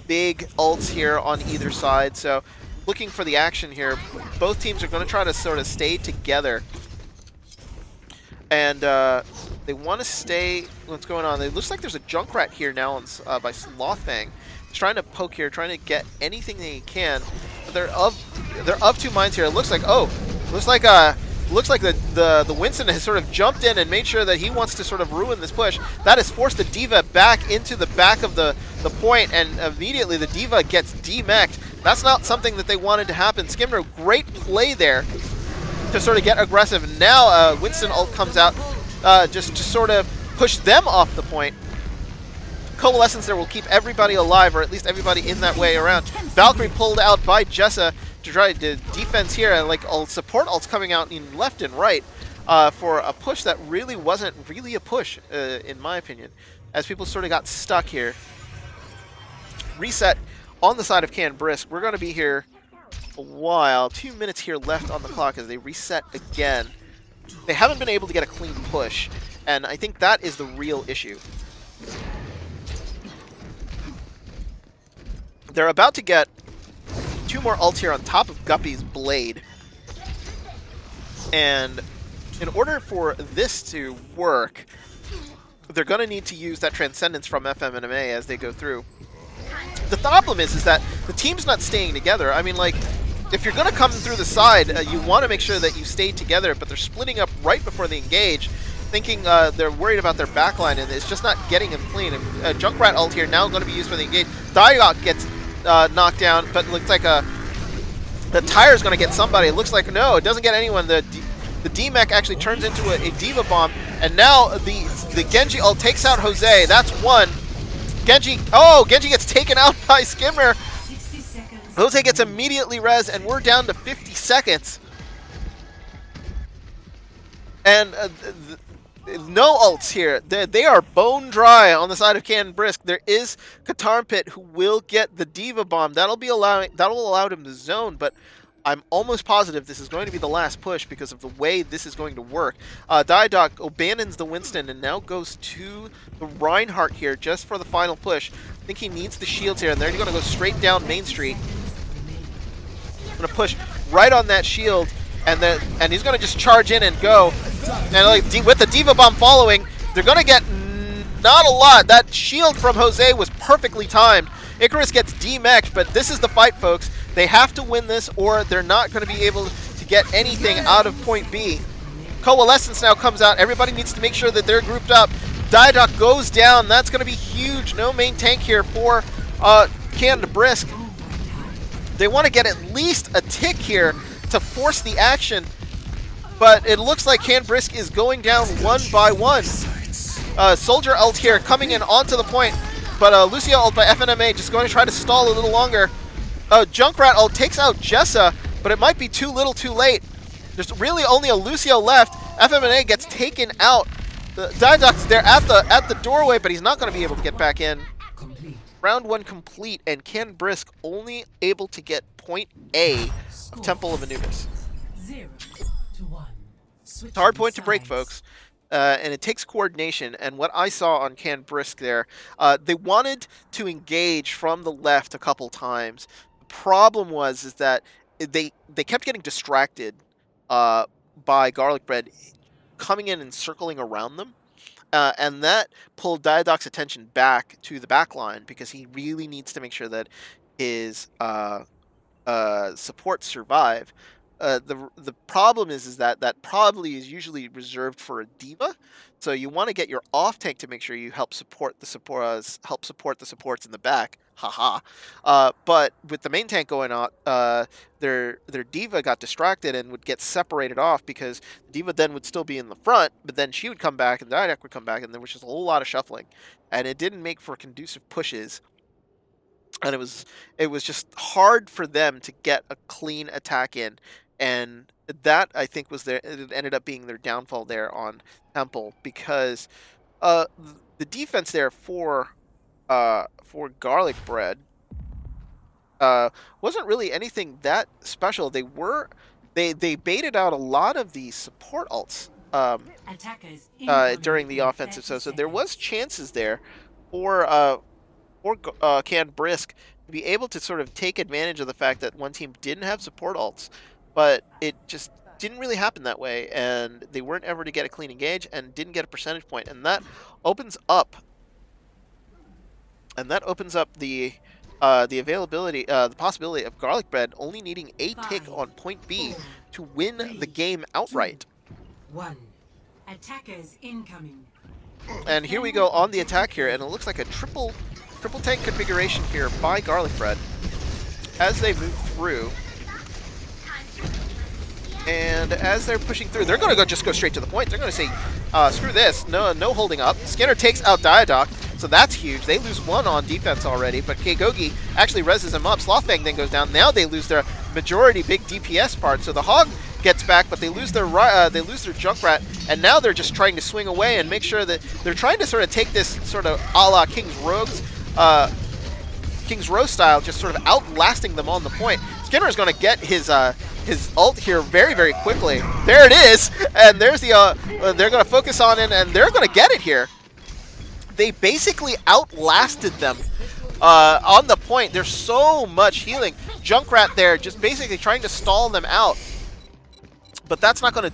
Speaker 1: big ults here on either side. So looking for the action here. Both teams are going to try to sort of stay together. And they want to stay... What's going on? It looks like there's a Junkrat here now on, by Slothfang. He's trying to poke here, trying to get anything they can. But they're of 2 minds here. It looks like... Oh! Looks like the Winston has sort of jumped in and made sure that he wants to sort of ruin this push. That has forced the D.Va back into the back of the point, and immediately the D.Va gets demeched. That's not something that they wanted to happen. Skimner, great play there to sort of get aggressive. And now Winston ult comes out just to sort of push them off the point. Coalescence there will keep everybody alive, or at least everybody in that way around. Valkyrie pulled out by Jessa to try to defense here, and like support ults coming out in left and right for a push that really wasn't really a push, in my opinion, as people sort of got stuck here. Reset on the side of CanBrisk. We're going to be here a while. 2 minutes here left on the clock as they reset again. They haven't been able to get a clean push, and I think that is the real issue. They're about to get 2 more ults here on top of Guppy's Blade. And in order for this to work, they're going to need to use that Transcendence from FMNMA as they go through. The problem is that the team's not staying together. I mean, like, if you're going to come through the side, you want to make sure that you stay together, but they're splitting up right before they engage, thinking they're worried about their backline, and it's just not getting them clean. Junkrat ult here now going to be used for the engage. Didoc gets knocked down, but it looks like the tire's going to get somebody. It looks like, no, it doesn't get anyone. The D-Mech actually turns into a D.Va Bomb, and now the Genji ult takes out Jose. That's one. Genji gets taken out by Skimmer. Jose gets immediately res, and we're down to 50 seconds. And no ults here. They are bone dry on the side of CanBrisk. There is Katarmpit who will get the D.Va Bomb. That'll allow him to zone, but I'm almost positive this is going to be the last push because of the way this is going to work. Didoc abandons the Winston and now goes to the Reinhardt here just for the final push. I think he needs the shields here, and they're going to go straight down Main Street. I'm going to push right on that shield, and he's going to just charge in and go. And like, with the D.Va Bomb following, they're going to get not a lot. That shield from Jose was perfectly timed. Icarus gets demeched, but this is the fight, folks. They have to win this, or they're not going to be able to get anything out of point B. Coalescence now comes out. Everybody needs to make sure that they're grouped up. Didoc goes down. That's going to be huge. No main tank here for CanBrisk. They want to get at least a tick here to force the action, but it looks like CanBrisk is going down one by one. Soldier ult here coming in onto the point, but Lucio ult by FNMA just going to try to stall a little longer. Junkrat ult takes out Jessa, but it might be too little too late. There's really only a Lucio left. FMNA gets taken out. The Diadox there at the doorway, but he's not going to be able to get back in.
Speaker 2: Complete.
Speaker 1: Round 1 complete, and Ken Brisk only able to get point A of Temple of Anubis.
Speaker 2: 0-1.
Speaker 1: It's a hard point to break, folks. And it takes coordination. And what I saw on Ken Brisk there, they wanted to engage from the left a couple times. The problem is that they kept getting distracted by Garlic Bread coming in and circling around them. And that pulled Diadoc's attention back to the back line because he really needs to make sure that his supports survive. The problem is that probably is usually reserved for a D.Va, so you want to get your off tank to make sure you help support the supports in the back. Haha. But with the main tank going on, their D.Va got distracted and would get separated off because D.Va then would still be in the front, but then she would come back and Didac would come back, and there was just a whole lot of shuffling, and it didn't make for conducive pushes. And it was just hard for them to get a clean attack in, and that I think it ended up being their downfall there on Temple, because the defense there for Garlic Bread wasn't really anything that special. They baited out a lot of the support ults during the offensive, so there was chances there for Ken Brisk to be able to sort of take advantage of the fact that one team didn't have support ults, but it just didn't really happen that way, and they weren't ever to get a clean engage and didn't get a percentage point, and that opens up the availability, the possibility of Garlic Bread only needing a tick on point B to win the game outright.
Speaker 2: 1. Attackers incoming.
Speaker 1: And here we go on the attack here, and it looks like a triple tank configuration here by Garlic Bread as they move through. And as they're pushing through, they're going to just go straight to the point. They're going to say, screw this, no holding up. Skinner takes out Diadoc, so that's huge. They lose 1 on defense already, but Kgogi actually reses him up. Slothfang then goes down. Now they lose their majority big DPS part, so the Hog gets back, but they lose their Junkrat, and now they're just trying to swing away and make sure that they're trying to sort of take this sort of a la King's Row style, just sort of outlasting them on the point. Skinner is going to get his ult here very, very quickly. There it is, and there's the they're going to focus on it, and they're going to get it here. They basically outlasted them on the point. There's so much healing. Junkrat there just basically trying to stall them out. But that's not gonna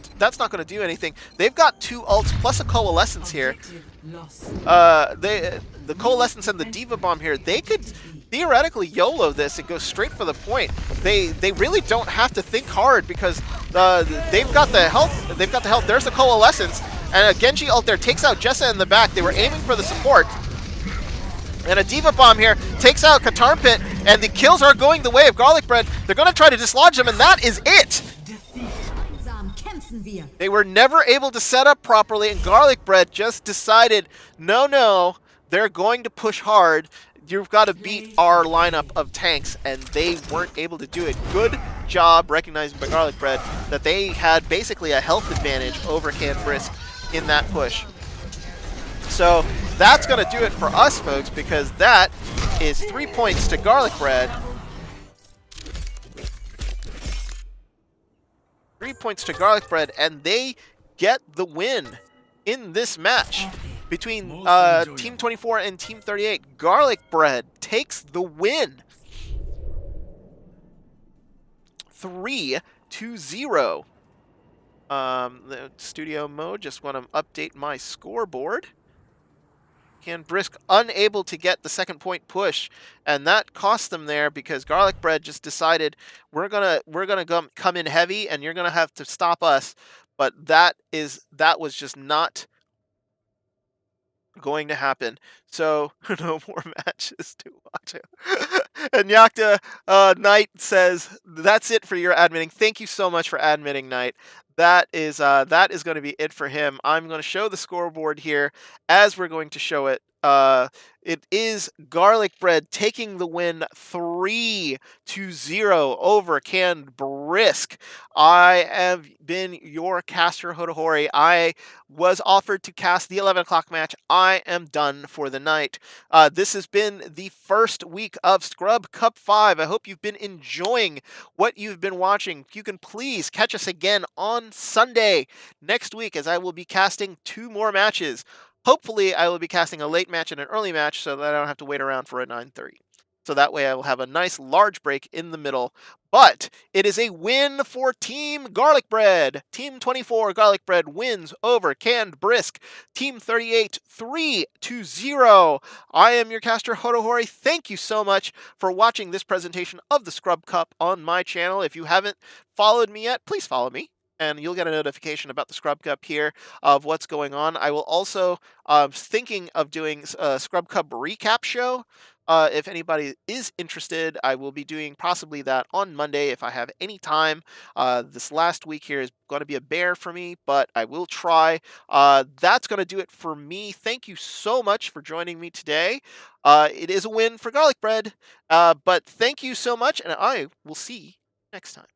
Speaker 1: do anything. They've got 2 ults plus a Coalescence here. The Coalescence and the D.Va Bomb here, they could theoretically YOLO this and go straight for the point. They really don't have to think hard because they've got the health. They've got the health. There's the Coalescence, and a Genji ult there takes out Jessa in the back. They were aiming for the support. And a D.Va Bomb here takes out Katarn Pit, and the kills are going the way of Garlic Bread. They're going to try to dislodge them, and that is it! They were never able to set up properly, and Garlic Bread just decided, no, they're going to push hard. You've got to beat our lineup of tanks, and they weren't able to do it. Good job recognizing by Garlic Bread that they had basically a health advantage over Ken Brisk in that push. So that's going to do it for us, folks, because that is 3 points to Garlic Bread. 3 points to Garlic Bread, and they get the win in this match between Team 24 and Team 38. Garlic Bread takes the win. 3-0. The studio mode, just want to update my scoreboard. Ken Brisk unable to get the 2nd point push, and that cost them there because Garlic Bread just decided we're gonna come in heavy, and you're gonna have to stop us. But that was just not going to happen. So no more matches to watch. And Yakta Knight says that's it for your admitting. Thank you so much for admitting, Knight. That is going to be it for him. I'm going to show the scoreboard here as we're going to show it. It is Garlic Bread taking the win 3-0 over Canned Brisk. I have been your caster, Hotohori. I was offered to cast the 11 o'clock match. I am done for the night. This has been the first week of Scrub Cup 5. I hope you've been enjoying what you've been watching. You can please catch us again on Sunday next week, as I will be casting 2 more matches. Hopefully, I will be casting a late match and an early match so that I don't have to wait around for a 9:30. So that way I will have a nice large break in the middle. But it is a win for Team Garlic Bread. Team 24 Garlic Bread wins over Canned Brisk. Team 38 3-0. I am your caster, Hotohori. Thank you so much for watching this presentation of the Scrub Cup on my channel. If you haven't followed me yet, please follow me, and you'll get a notification about the Scrub Cup here of what's going on. I will also thinking of doing a Scrub Cup recap show. If anybody is interested, I will be doing possibly that on Monday if I have any time. This last week here is going to be a bear for me, but I will try. That's going to do it for me. Thank you so much for joining me today. It is a win for Garlic Bread, but thank you so much, and I will see you next time.